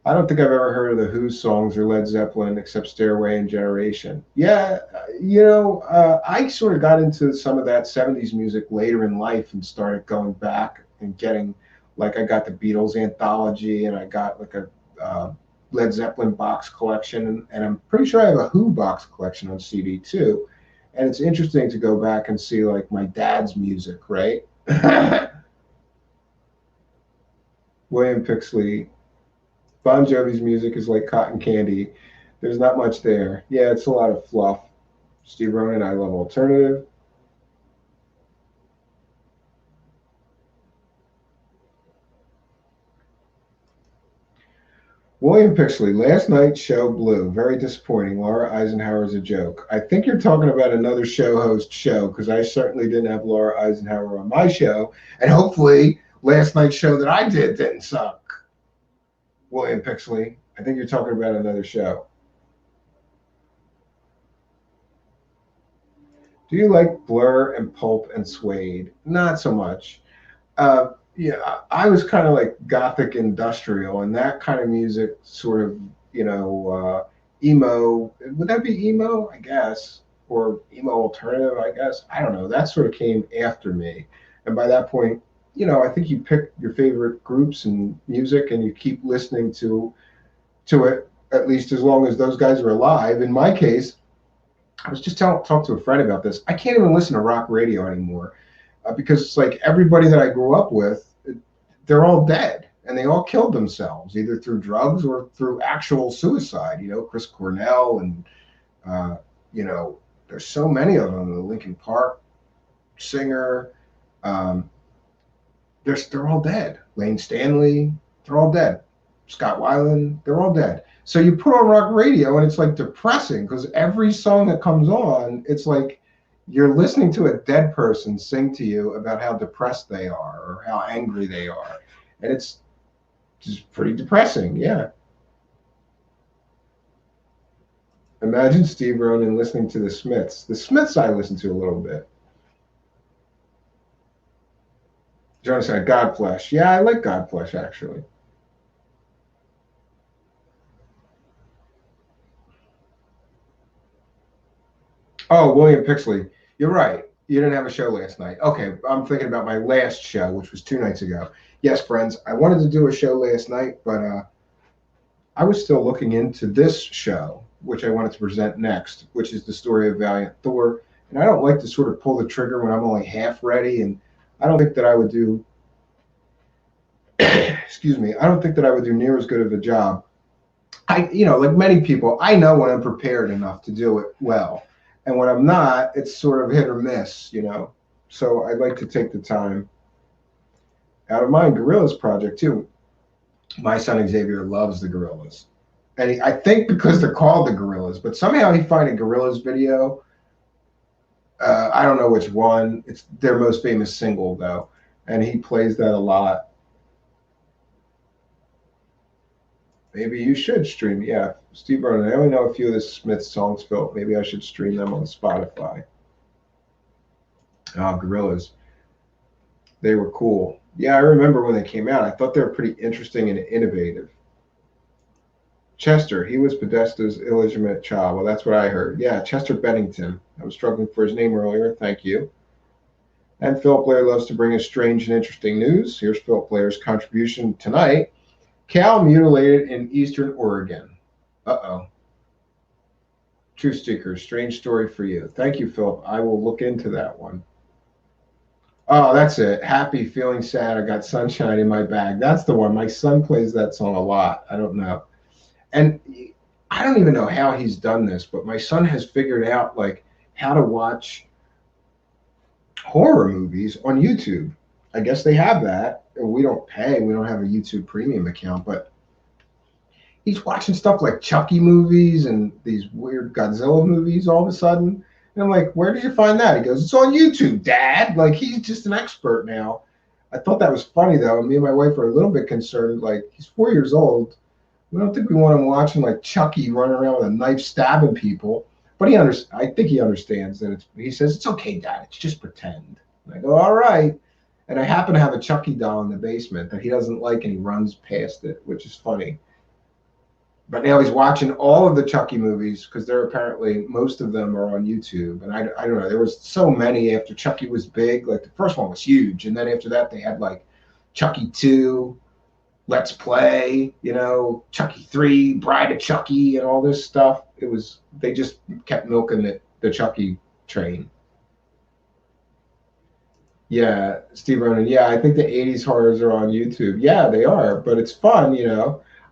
I don't think I've ever heard of the Who's songs or Led Zeppelin except Stairway and Generation. Yeah, you know, I sort of got into some of that 70s music later in life and started going back and getting, like I got the Beatles anthology and I got like a Led Zeppelin box collection, and I'm pretty sure I have a Who box collection on CD too. And it's interesting to go back and see like my dad's music, right? William Pixley. Bon Jovi's music is like cotton candy. There's not much there. Yeah, it's a lot of fluff. Steve Ronan, I love alternative. William Pixley, last night's show blew. Very disappointing. Laura Eisenhower's a joke. I think you're talking about another show host show, because I certainly didn't have Laura Eisenhower on my show. And hopefully last night's show that I did didn't suck. William Pixley, I think you're talking about another show. Do you like Blur and Pulp and Suede? Not so much. Yeah, I was kind of like gothic industrial, and that kind of music sort of, you know, emo. Would that be emo? I guess. Or emo alternative, I guess. I don't know. That sort of came after me. And by that point, you know, I think you pick your favorite groups and music and you keep listening to it at least as long as those guys are alive. In my case, I was just talking to a friend about this. I can't even listen to rock radio anymore because it's like everybody that I grew up with, they're all dead and they all killed themselves either through drugs or through actual suicide. You know, Chris Cornell and, you know, there's so many of them. The Linkin Park singer, they're all dead. Lane Stanley, they're all dead. Scott Weiland, they're all dead. So you put on rock radio and it's like depressing because every song that comes on, it's like you're listening to a dead person sing to you about how depressed they are or how angry they are. And it's just pretty depressing, yeah. Imagine Steve Ronan listening to the Smiths. The Smiths I listen to a little bit. Jonas said Godflesh. Yeah, I like Godflesh actually. Oh, William Pixley. You're right. You didn't have a show last night. Okay, I'm thinking about my last show, which was 2 nights ago. Yes, friends, I wanted to do a show last night, but I was still looking into this show, which I wanted to present next, which is the story of Valiant Thor. And I don't like to sort of pull the trigger when I'm only half ready, and I don't think that I would do excuse me, I don't think that I would do near as good of a job. Like many people, I know when I'm prepared enough to do it well. And when I'm not, it's sort of hit or miss. So I'd like to take the time out of my Gorillas project too. My son Xavier loves the Gorillas. And I think because they're called the Gorillas, but somehow he find a Gorillas video. I don't know which one. It's their most famous single though. And he plays that a lot. Maybe you should stream. Yeah, Steve Vernon. I only know a few of the Smiths songs, Phil. Maybe I should stream them on Spotify. Oh, Gorillas. They were cool. Yeah, I remember when they came out. I thought they were pretty interesting and innovative. Chester, he was Podesta's illegitimate child. Well, that's what I heard. Yeah, Chester Bennington. I was struggling for his name earlier. Thank you. And Philip Blair loves to bring us strange and interesting news. Here's Philip Blair's contribution tonight. Cow mutilated in Eastern Oregon. Uh-oh. Truthseekers, strange story for you. Thank you, Philip. I will look into that one. Oh, that's it. Happy, feeling sad. I got sunshine in my bag. That's the one. My son plays that song a lot. I don't know. And I don't even know how he's done this, but my son has figured out like how to watch horror movies on YouTube. I guess they have that. We don't pay. We don't have a YouTube premium account, but he's watching stuff like Chucky movies and these weird Godzilla movies all of a sudden. And I'm like, where did you find that? He goes, it's on YouTube, Dad. Like, he's just an expert now. I thought that was funny, though. Me and my wife are a little bit concerned. Like, he's 4 years old. We don't think we want him watching, like, Chucky running around with a knife stabbing people. But I think he understands that. He says, it's okay, Dad. It's just pretend. And I go, all right. And I happen to have a Chucky doll in the basement that he doesn't like, and he runs past it, which is funny. But now he's watching all of the Chucky movies because they're apparently, most of them are on YouTube. And I don't know, there was so many after Chucky was big. Like the first one was huge. And then after that, they had like Chucky 2, Let's Play, Chucky 3, Bride of Chucky, and all this stuff. They just kept milking the Chucky train. Yeah, Steve Ronan. Yeah, I think the 80s horrors are on YouTube. Yeah, they are, but it's fun,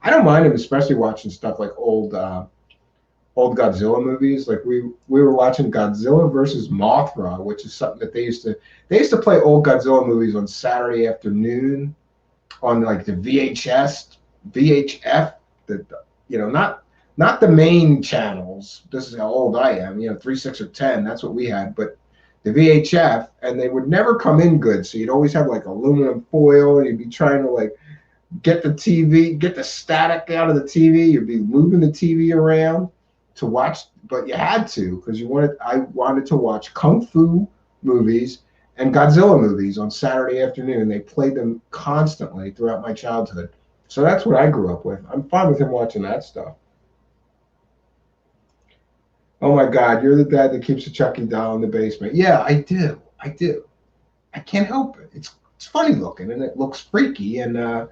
I don't mind him, especially watching stuff like old Godzilla movies. Like we were watching Godzilla versus Mothra, which is something that they used to play old Godzilla movies on Saturday afternoon on like the VHF, not the main channels. This is how old I am, 3, 6, or 10. That's what we had, but the VHF, and they would never come in good. So you'd always have like aluminum foil, and you'd be trying to like get the static out of the TV. You'd be moving the TV around to watch, but you had to because I wanted to watch Kung Fu movies and Godzilla movies on Saturday afternoon. They played them constantly throughout my childhood. So that's what I grew up with. I'm fine with him watching that stuff. Oh my God, you're the dad that keeps a Chucky doll in the basement. Yeah, I do. I can't help it. It's funny looking and it looks freaky. And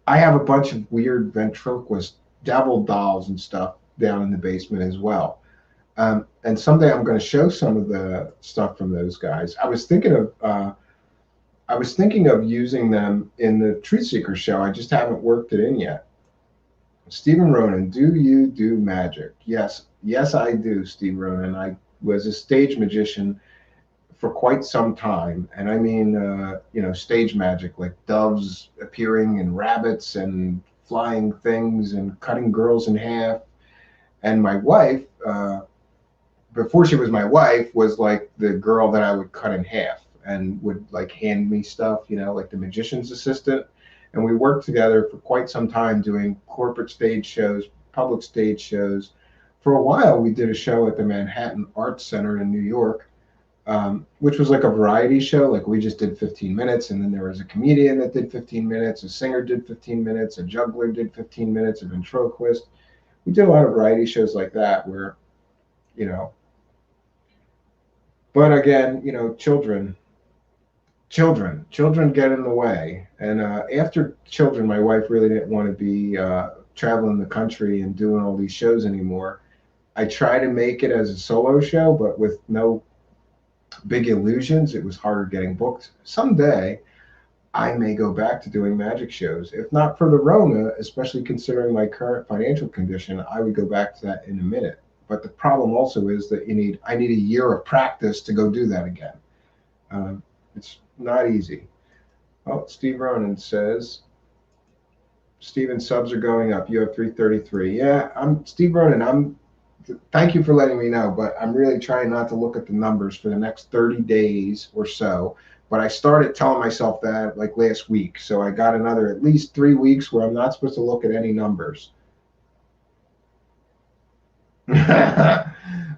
I have a bunch of weird ventriloquist devil dolls and stuff down in the basement as well. And someday I'm going to show some of the stuff from those guys. I was thinking of using them in the Truthseekers show. I just haven't worked it in yet. Stephen Ronan, do you do magic? Yes, I do, Steve Ronan. I was a stage magician for quite some time, and I mean, stage magic, like doves appearing and rabbits and flying things and cutting girls in half. And my wife, before she was my wife, was like the girl that I would cut in half and would like hand me stuff, like the magician's assistant. And we worked together for quite some time doing corporate stage shows, public stage shows. For a while, we did a show at the Manhattan Arts Center in New York. which was like a variety show. Like we just did 15 minutes, and then there was a comedian that did 15 minutes, a singer did 15 minutes, a juggler did 15 minutes, a ventriloquist. We did a lot of variety shows like that where, you know, but again, you know, children get in the way. And after children, my wife really didn't want to be traveling the country and doing all these shows anymore. I try to make it as a solo show, but with no big illusions, it was harder getting booked. Someday I may go back to doing magic shows. If not for the Rona, especially considering my current financial condition, I would go back to that in a minute. But the problem also is that I need a year of practice to go do that again. It's not easy. Oh, Steve Ronan says, Steven, subs are going up. You have 333. Yeah, I'm Steve Ronan. Thank you for letting me know, but I'm really trying not to look at the numbers for the next 30 days or so. But I started telling myself that like last week. So I got another at least 3 weeks where I'm not supposed to look at any numbers.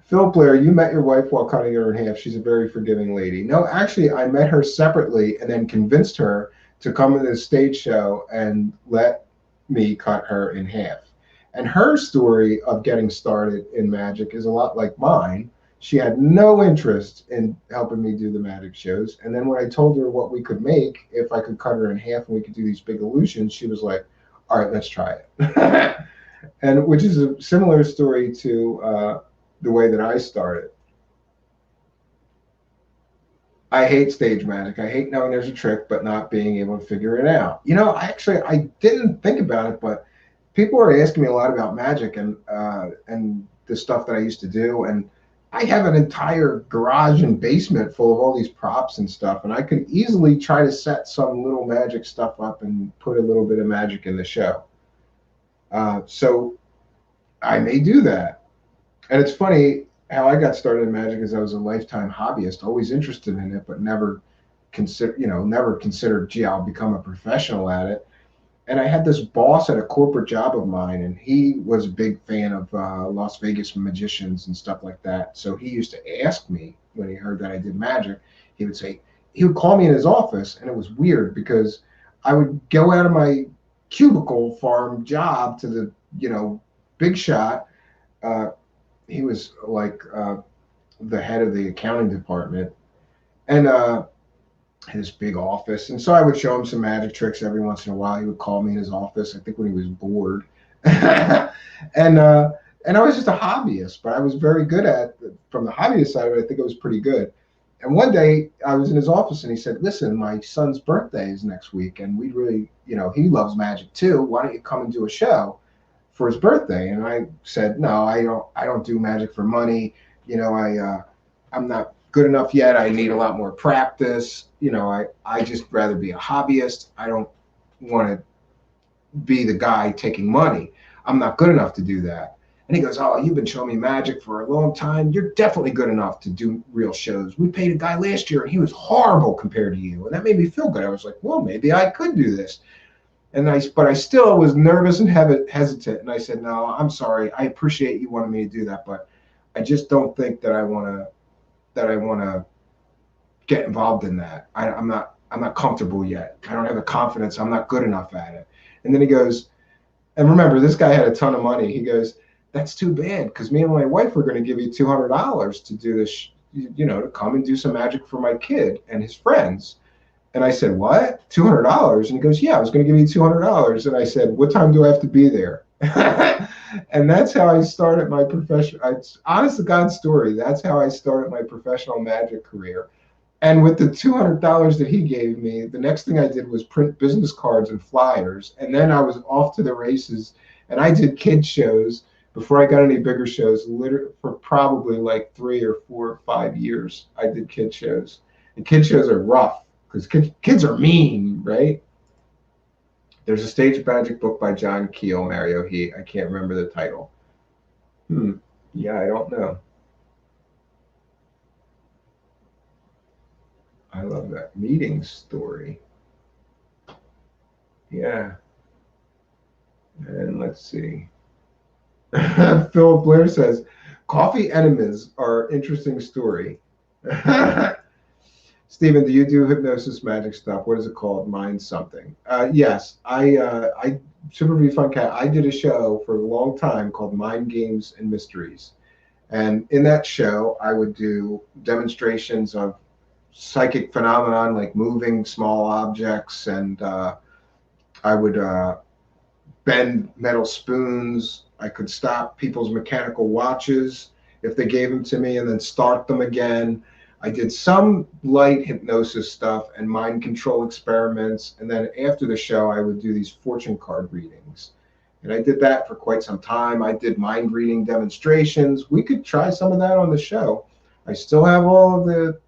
Phil Blair, you met your wife while cutting her in half. She's a very forgiving lady. No, actually, I met her separately and then convinced her to come to the stage show and let me cut her in half. And her story of getting started in magic is a lot like mine. She had no interest in helping me do the magic shows. And then when I told her what we could make, if I could cut her in half and we could do these big illusions, she was like, all right, let's try it. And which is a similar story to the way that I started. I hate stage magic. I hate knowing there's a trick, but not being able to figure it out. You know, I didn't think about it, but people are asking me a lot about magic and the stuff that I used to do. And I have an entire garage and basement full of all these props and stuff. And I could easily try to set some little magic stuff up and put a little bit of magic in the show. So I may do that. And it's funny how I got started in magic is I was a lifetime hobbyist, always interested in it, but never considered, gee, I'll become a professional at it. And I had this boss at a corporate job of mine, and he was a big fan of Las Vegas magicians and stuff like that. So he used to ask me when he heard that I did magic, he would call me in his office, and it was weird because I would go out of my cubicle farm job to the, big shot. He was like the head of the accounting department, and his big office. And so I would show him some magic tricks every once in a while. He would call me in his office, I think when he was bored. and I was just a hobbyist, but I was very good from the hobbyist side of it, I think it was pretty good. And one day I was in his office and he said, listen, my son's birthday is next week. And we really, he loves magic too. Why don't you come and do a show for his birthday? And I said, no, I don't do magic for money. I'm not good enough yet. I need a lot more practice. I just rather be a hobbyist. I don't want to be the guy taking money. I'm not good enough to do that. And he goes, oh, you've been showing me magic for a long time. You're definitely good enough to do real shows. We paid a guy last year and he was horrible compared to you. And that made me feel good. I was like, well, maybe I could do this. But I still was nervous and hesitant. And I said, no, I'm sorry. I appreciate you wanting me to do that, but I just don't think that I want to get involved in that. I'm not comfortable yet. I don't have the confidence. I'm not good enough at it. And then he goes, and remember, this guy had a ton of money. He goes, that's too bad, because me and my wife were going to give you $200 to do this, to come and do some magic for my kid and his friends. And I said, what? $200? And he goes, yeah, I was going to give you $200. And I said, what time do I have to be there? And that's how I started my honest to God story. That's how I started my professional magic career. And with the $200 that he gave me, the next thing I did was print business cards and flyers. And then I was off to the races. And I did kid shows before I got any bigger shows, literally for probably like 3 or 4 or 5 years. I did kid shows. And kid shows are rough because kids are mean, right? There's a stage magic book by John Keel, Mario Heat. I can't remember the title. Yeah, I don't know. I love that meeting story. Yeah. And let's see. Philip Blair says, coffee enemas are interesting story. Stephen, do you do hypnosis magic stuff? What is it called? Mind something. Yes, I Super V Fun Cat. I did a show for a long time called Mind Games and Mysteries, and in that show, I would do demonstrations of psychic phenomenon like moving small objects, and I would bend metal spoons. I could stop people's mechanical watches if they gave them to me and then start them again. I did some light hypnosis stuff and mind control experiments. And then after the show, I would do these fortune card readings. And I did that for quite some time. I did mind reading demonstrations. We could try some of that on the show. I still have all of the,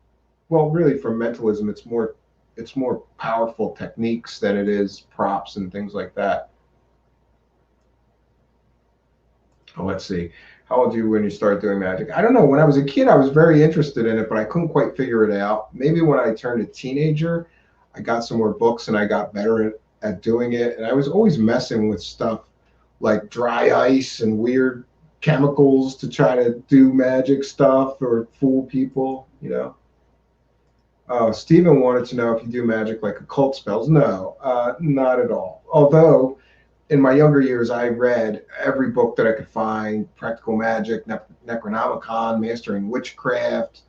well, really for mentalism, it's more powerful techniques than it is props and things like that. Oh, let's see. How old were you when you started doing magic? I don't know. When I was a kid, I was very interested in it, but I couldn't quite figure it out. Maybe when I turned a teenager, I got some more books and I got better at doing it. And I was always messing with stuff like dry ice and weird chemicals to try to do magic stuff or fool people, you know. Stephen wanted to know if you do magic like occult spells. No, not at all. Although in my younger years, I read every book that I could find: Practical Magic, Necronomicon, Mastering Witchcraft,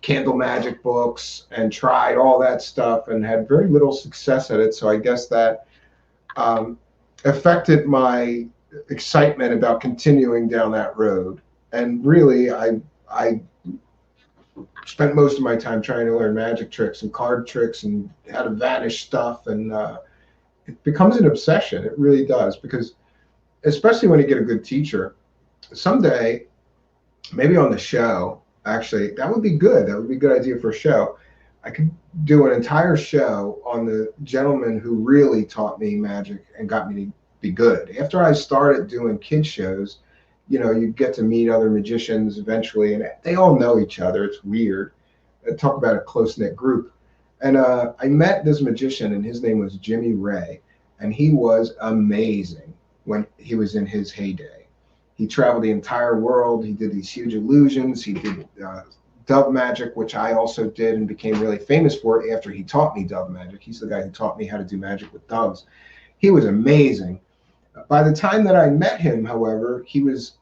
candle magic books, and tried all that stuff and had very little success at it. So I guess that affected my excitement about continuing down that road. And really, I spent most of my time trying to learn magic tricks and card tricks and how to vanish stuff, and it becomes an obsession. It really does, because especially when you get a good teacher, someday, maybe on the show, actually, that would be good. That would be a good idea for a show. I could do an entire show on the gentleman who really taught me magic and got me to be good. After I started doing kid shows, you know, you get to meet other magicians eventually, and they all know each other. It's weird. Talk about a close-knit group. And I met this magician, and his name was Jimmy Ray, and he was amazing when he was in his heyday. He traveled the entire world. He did these huge illusions. He did dove magic, which I also did and became really famous for after he taught me dove magic. He's the guy who taught me how to do magic with doves. He was amazing. By the time that I met him, however, he was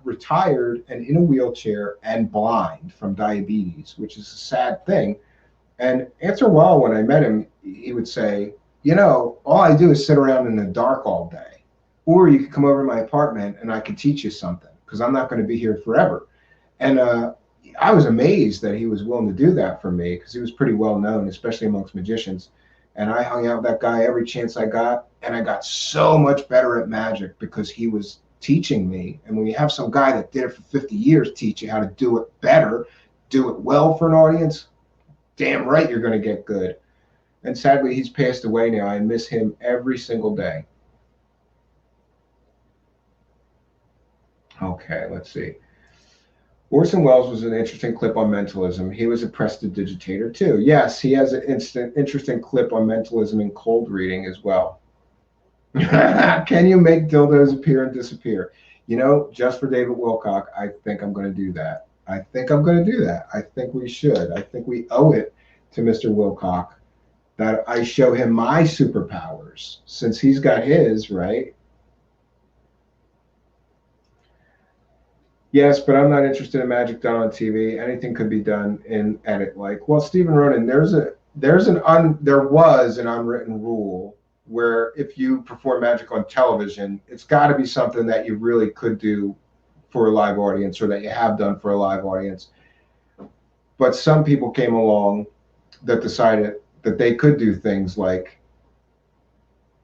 retired and in a wheelchair and blind from diabetes, which is a sad thing. And after a while, when I met him, he would say, you know, all I do is sit around in the dark all day. Or you could come over to my apartment and I could teach you something, because I'm not going to be here forever. And I was amazed that he was willing to do that for me, because he was pretty well known, especially amongst magicians. And I hung out with that guy every chance I got. And I got so much better at magic because he was teaching me. And when you have some guy that did it for 50 years teach you how to do it better, do it well for an audience, damn right you're going to get good. And sadly, he's passed away now. I miss him every single day. Okay, let's see. Orson Welles was an interesting clip on mentalism. He was a prestidigitator too. Yes, he has an interesting clip on mentalism and cold reading as well. Can you make dildos appear and disappear? You know, just for David Wilcock, I think I'm going to do that. I think we should. I think we owe it to Mr. Wilcock that I show him my superpowers, since he's got his, right? Yes, but I'm not interested in magic done on TV. Anything could be done in edit. Like, well, Stephen Ronan, there was an unwritten rule where if you perform magic on television, it's got to be something that you really could do for a live audience, or that you have done for a live audience. But some people came along that decided that they could do things like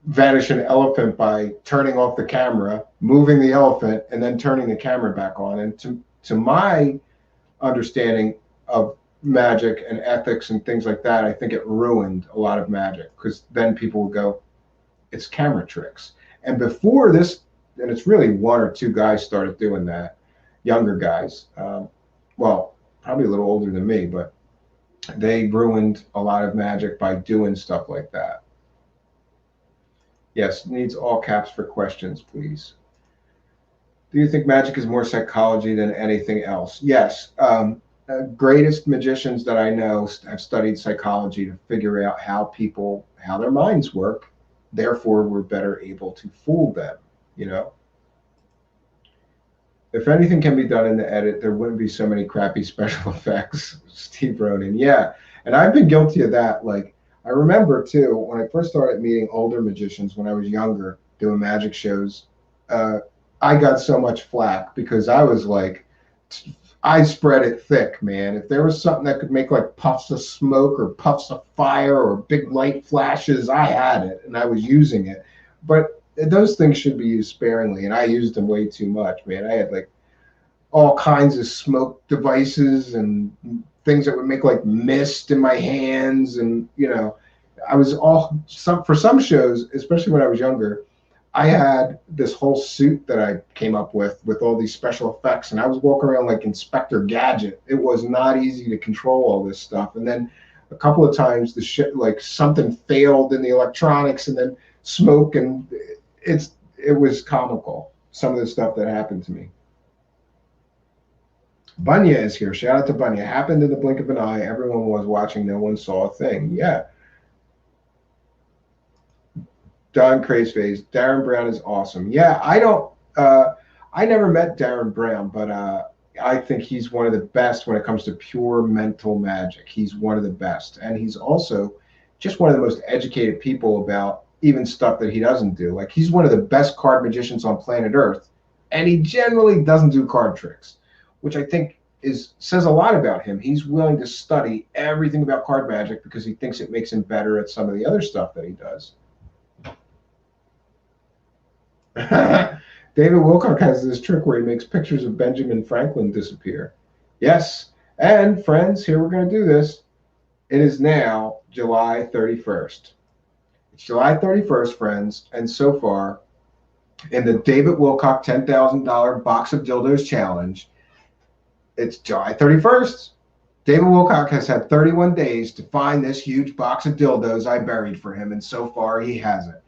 vanish an elephant by turning off the camera, moving the elephant, and then turning the camera back on. And to my understanding of magic and ethics and things like that, I think it ruined a lot of magic, because then people would go, it's camera tricks. And before this, and it's really one or two guys started doing that, younger guys, well, probably a little older than me, but they ruined a lot of magic by doing stuff like that. Yes, needs all caps for questions, please. Do you think magic is more psychology than anything else? Yes. greatest magicians that I know have studied psychology to figure out how their minds work. Therefore, we're better able to fool them, you know? If anything can be done in the edit, there wouldn't be so many crappy special effects. Steve Ronan. Yeah. And I've been guilty of that. Like, I remember too, when I first started meeting older magicians when I was younger, doing magic shows, I got so much flack because I was like, I spread it thick, man. If there was something that could make like puffs of smoke or puffs of fire or big light flashes, I had it and I was using it. But those things should be used sparingly, and I used them way too much, man. I had like all kinds of smoke devices and things that would make like mist in my hands, and you know, I was for some shows, especially when I was younger, I had this whole suit that I came up with all these special effects, and I was walking around like Inspector Gadget. It was not easy to control all this stuff. And then a couple of times the shit, like something failed in the electronics, and then smoke, and it was comical, some of the stuff that happened to me. Bunya is here. Shout out to Bunya. Happened in the blink of an eye. Everyone was watching. No one saw a thing. Yeah. Don Crazeface. Darren Brown is awesome. Yeah, I never met Darren Brown, but I think he's one of the best when it comes to pure mental magic. He's one of the best. And he's also just one of the most educated people about even stuff that he doesn't do. Like, he's one of the best card magicians on planet Earth, and he generally doesn't do card tricks, which I think says a lot about him. He's willing to study everything about card magic because he thinks it makes him better at some of the other stuff that he does. David Wilcock has this trick where he makes pictures of Benjamin Franklin disappear. Yes, and friends, here we're going to do this. It is now July 31st. It's July 31st, friends, and so far, in the David Wilcock $10,000 Box of Dildos Challenge, it's July 31st. David Wilcock has had 31 days to find this huge box of dildos I buried for him, and so far he hasn't.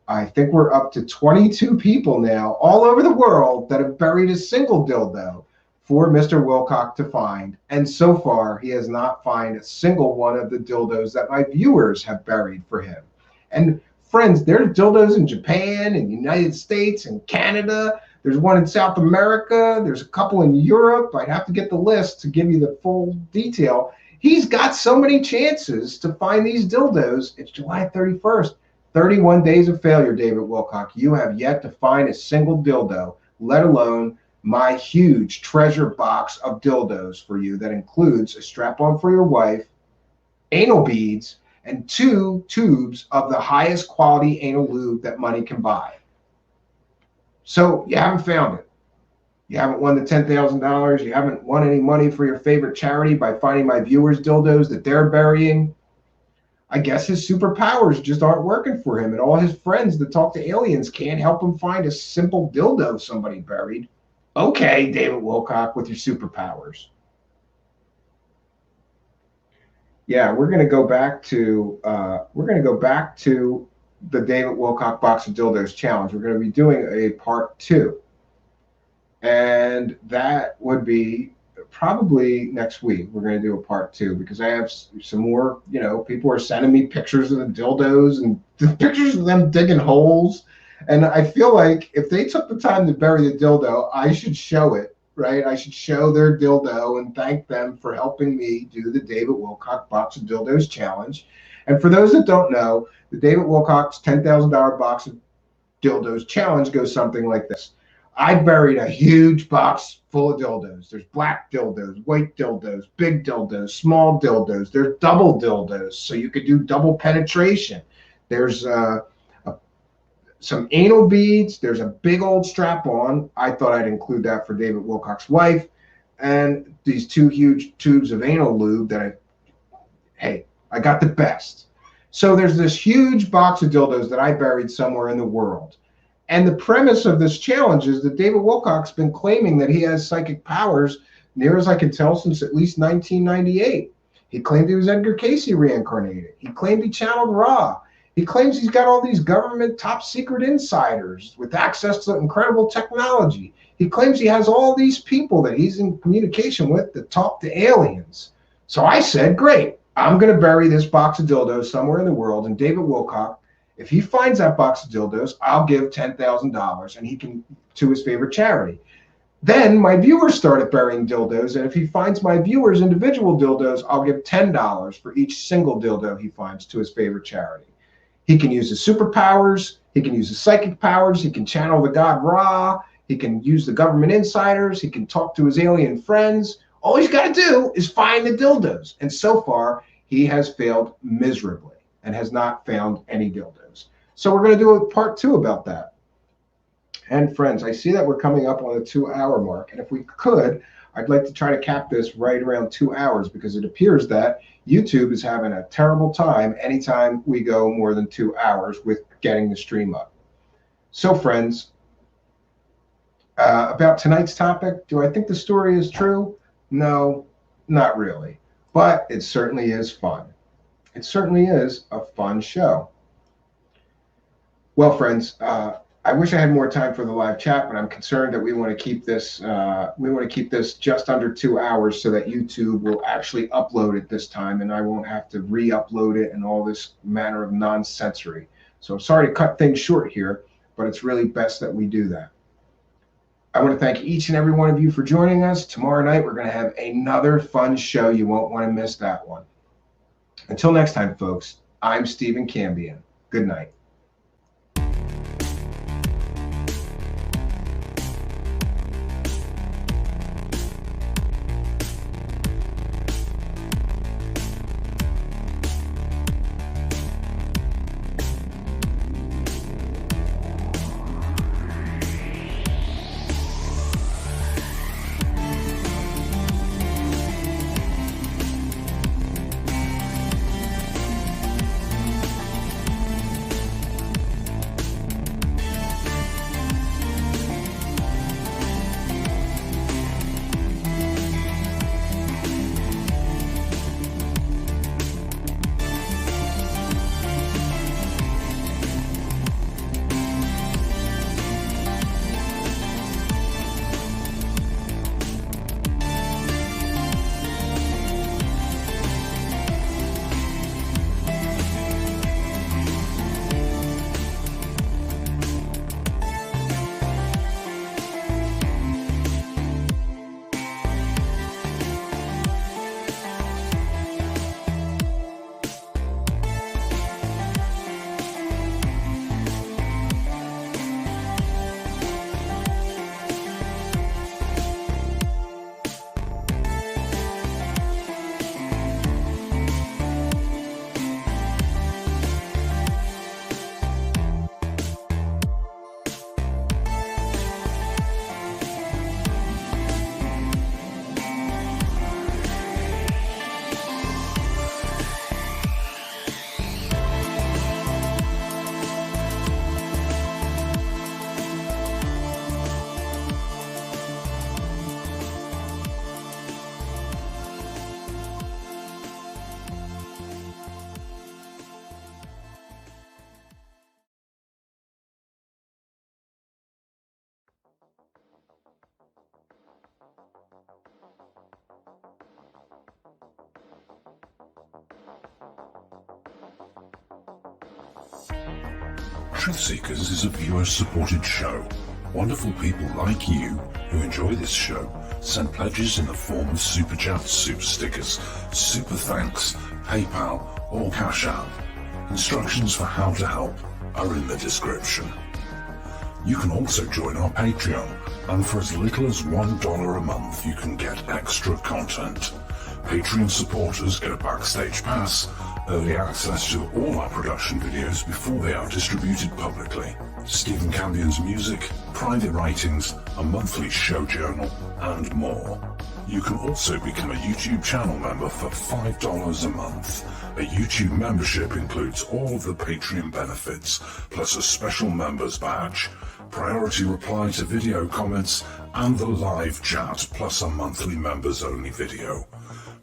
I think we're up to 22 people now all over the world that have buried a single dildo for Mr. Wilcock to find. And so far, he has not found a single one of the dildos that my viewers have buried for him. And friends, there's dildos in Japan and United States and Canada. There's one in South America. There's a couple in Europe. I'd have to get the list to give you the full detail. He's got so many chances to find these dildos. It's July 31st. 31 days of failure, David Wilcock. You have yet to find a single dildo, let alone my huge treasure box of dildos for you that includes a strap-on for your wife, anal beads, and 2 tubes of the highest quality anal lube that money can buy. So you haven't found it. You haven't won the $10,000. You haven't won any money for your favorite charity by finding my viewers' dildos that they're burying. I guess his superpowers just aren't working for him, and all his friends that talk to aliens can't help him find a simple dildo somebody buried. Okay, David Wilcock, with your superpowers. Yeah, we're gonna go back to the David Wilcock Box of Dildos Challenge. We're gonna be doing a part 2, and that would be probably next week. We're going to do a part 2 because I have some more, people are sending me pictures of the dildos and the pictures of them digging holes. And I feel like if they took the time to bury the dildo, I should show it, right? I should show their dildo and thank them for helping me do the David Wilcock Box of Dildos Challenge. And for those that don't know, the David Wilcock's $10,000 Box of Dildos Challenge goes something like this. I buried a huge box full of dildos. There's black dildos, white dildos, big dildos, small dildos. There's double dildos, so you could do double penetration. There's some anal beads. There's a big old strap-on. I thought I'd include that for David Wilcock's wife. And these 2 huge tubes of anal lube that I got the best. So there's this huge box of dildos that I buried somewhere in the world. And the premise of this challenge is that David Wilcock's been claiming that he has psychic powers, near as I can tell, since at least 1998. He claimed he was Edgar Casey reincarnated. He claimed he channeled Ra. He claims he's got all these government top secret insiders with access to incredible technology. He claims he has all these people that he's in communication with that talk to aliens. So I said, great, I'm going to bury this box of dildos somewhere in the world. And David Wilcock, if he finds that box of dildos, I'll give $10,000 and he can to his favorite charity. Then my viewers started burying dildos. And if he finds my viewers individual dildos, I'll give $10 for each single dildo he finds to his favorite charity. He can use his superpowers. He can use his psychic powers. He can channel the god Ra. He can use the government insiders. He can talk to his alien friends. All he's got to do is find the dildos. And so far, he has failed miserably and has not found any dildos. So we're going to do a part 2 about that. And friends, I see that we're coming up on the 2-hour mark. And if we could, I'd like to try to cap this right around 2 hours, because it appears that YouTube is having a terrible time anytime we go more than 2 hours with getting the stream up. So friends, about tonight's topic, do I think the story is true? No, not really. But it certainly is fun. It certainly is a fun show. Well, friends, I wish I had more time for the live chat, but I'm concerned that we want to keep this just under 2 hours so that YouTube will actually upload it this time, and I won't have to re-upload it and all this manner of nonsensory. So I'm sorry to cut things short here, but it's really best that we do that. I want to thank each and every one of you for joining us. Tomorrow night, we're going to have another fun show. You won't want to miss that one. Until next time, folks, I'm Stephen Cambion. Good night. Truthseekers is a viewer-supported show. Wonderful people like you who enjoy this show send pledges in the form of super chats, super stickers, super thanks, PayPal, or Cash App. Instructions for how to help are in the description. You can also join our Patreon, and for as little as $1 a month you can get extra content. Patreon supporters get a backstage pass, early access to all our production videos before they are distributed publicly, Stephen Cambion's music, private writings, a monthly show journal, and more. You can also become a YouTube channel member for $5 a month. A YouTube membership includes all of the Patreon benefits, plus a special members badge, priority reply to video comments, and the live chat, plus a monthly members-only video.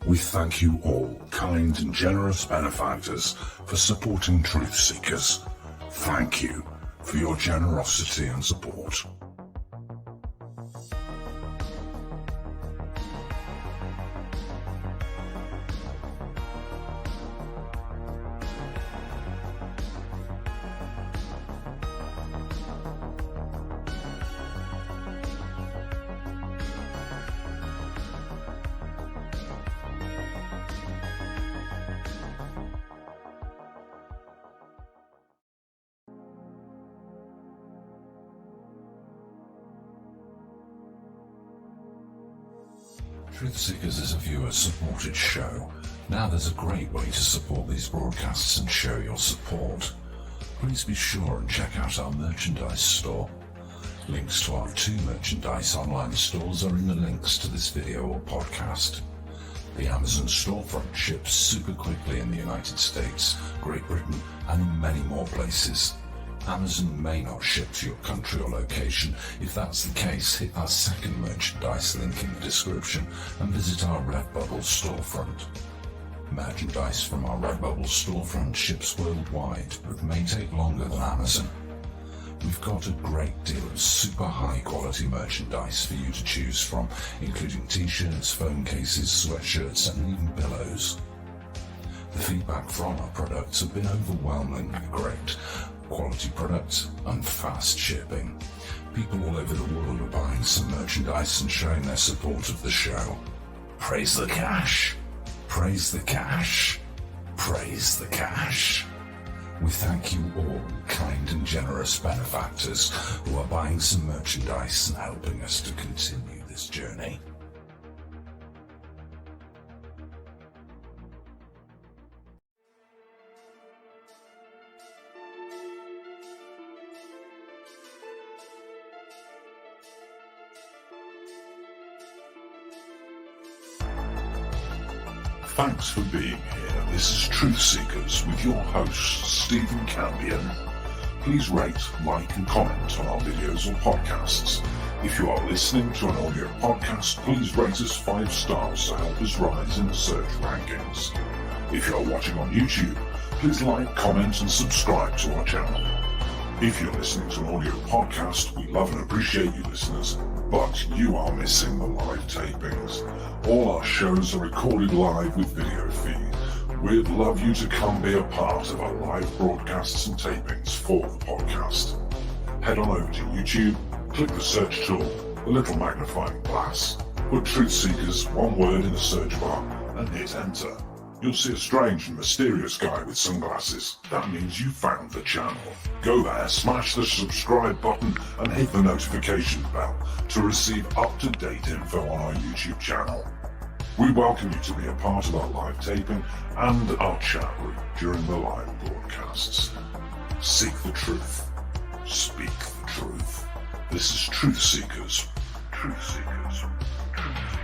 We thank you all, kind and generous benefactors, for supporting Truthseekers. Thank you for your generosity and support. Truthseekers is a viewer-supported show. Now there's a great way to support these broadcasts and show your support. Please be sure and check out our merchandise store. Links to our 2 merchandise online stores are in the links to this video or podcast. The Amazon storefront ships super quickly in the United States, Great Britain, and in many more places. Amazon may not ship to your country or location. If that's the case, hit our second merchandise link in the description and visit our Redbubble storefront. Merchandise from our Redbubble storefront ships worldwide, but may take longer than Amazon. We've got a great deal of super high quality merchandise for you to choose from, including t-shirts, phone cases, sweatshirts, and even pillows. The feedback from our products have been overwhelmingly great. Quality products and fast shipping. People all over the world are buying some merchandise and showing their support of the show. Praise the cash! Praise the cash! Praise the cash! We thank you all, kind and generous benefactors, who are buying some merchandise and helping us to continue this journey. Thanks for being here. This is Truthseekers with your host, Stephen Cambion. Please rate, like and comment on our videos or podcasts. If you are listening to an audio podcast, please rate us 5 stars to help us rise in the search rankings. If you are watching on YouTube, please like, comment and subscribe to our channel. If you're listening to an audio podcast, we love and appreciate you listeners, but you are missing the live tapings. All our shows are recorded live with video feed. We'd love you to come be a part of our live broadcasts and tapings for the podcast. Head on over to YouTube, click the search tool, the little magnifying glass, put Truthseekers, one word in the search bar, and hit enter. You'll see a strange and mysterious guy with sunglasses. That means you found the channel. Go there, smash the subscribe button and hit the notification bell to receive up-to-date info on our YouTube channel. We welcome you to be a part of our live taping and our chat group during the live broadcasts. Seek the truth. Speak the truth. This is Truthseekers. Truthseekers. Truthseekers.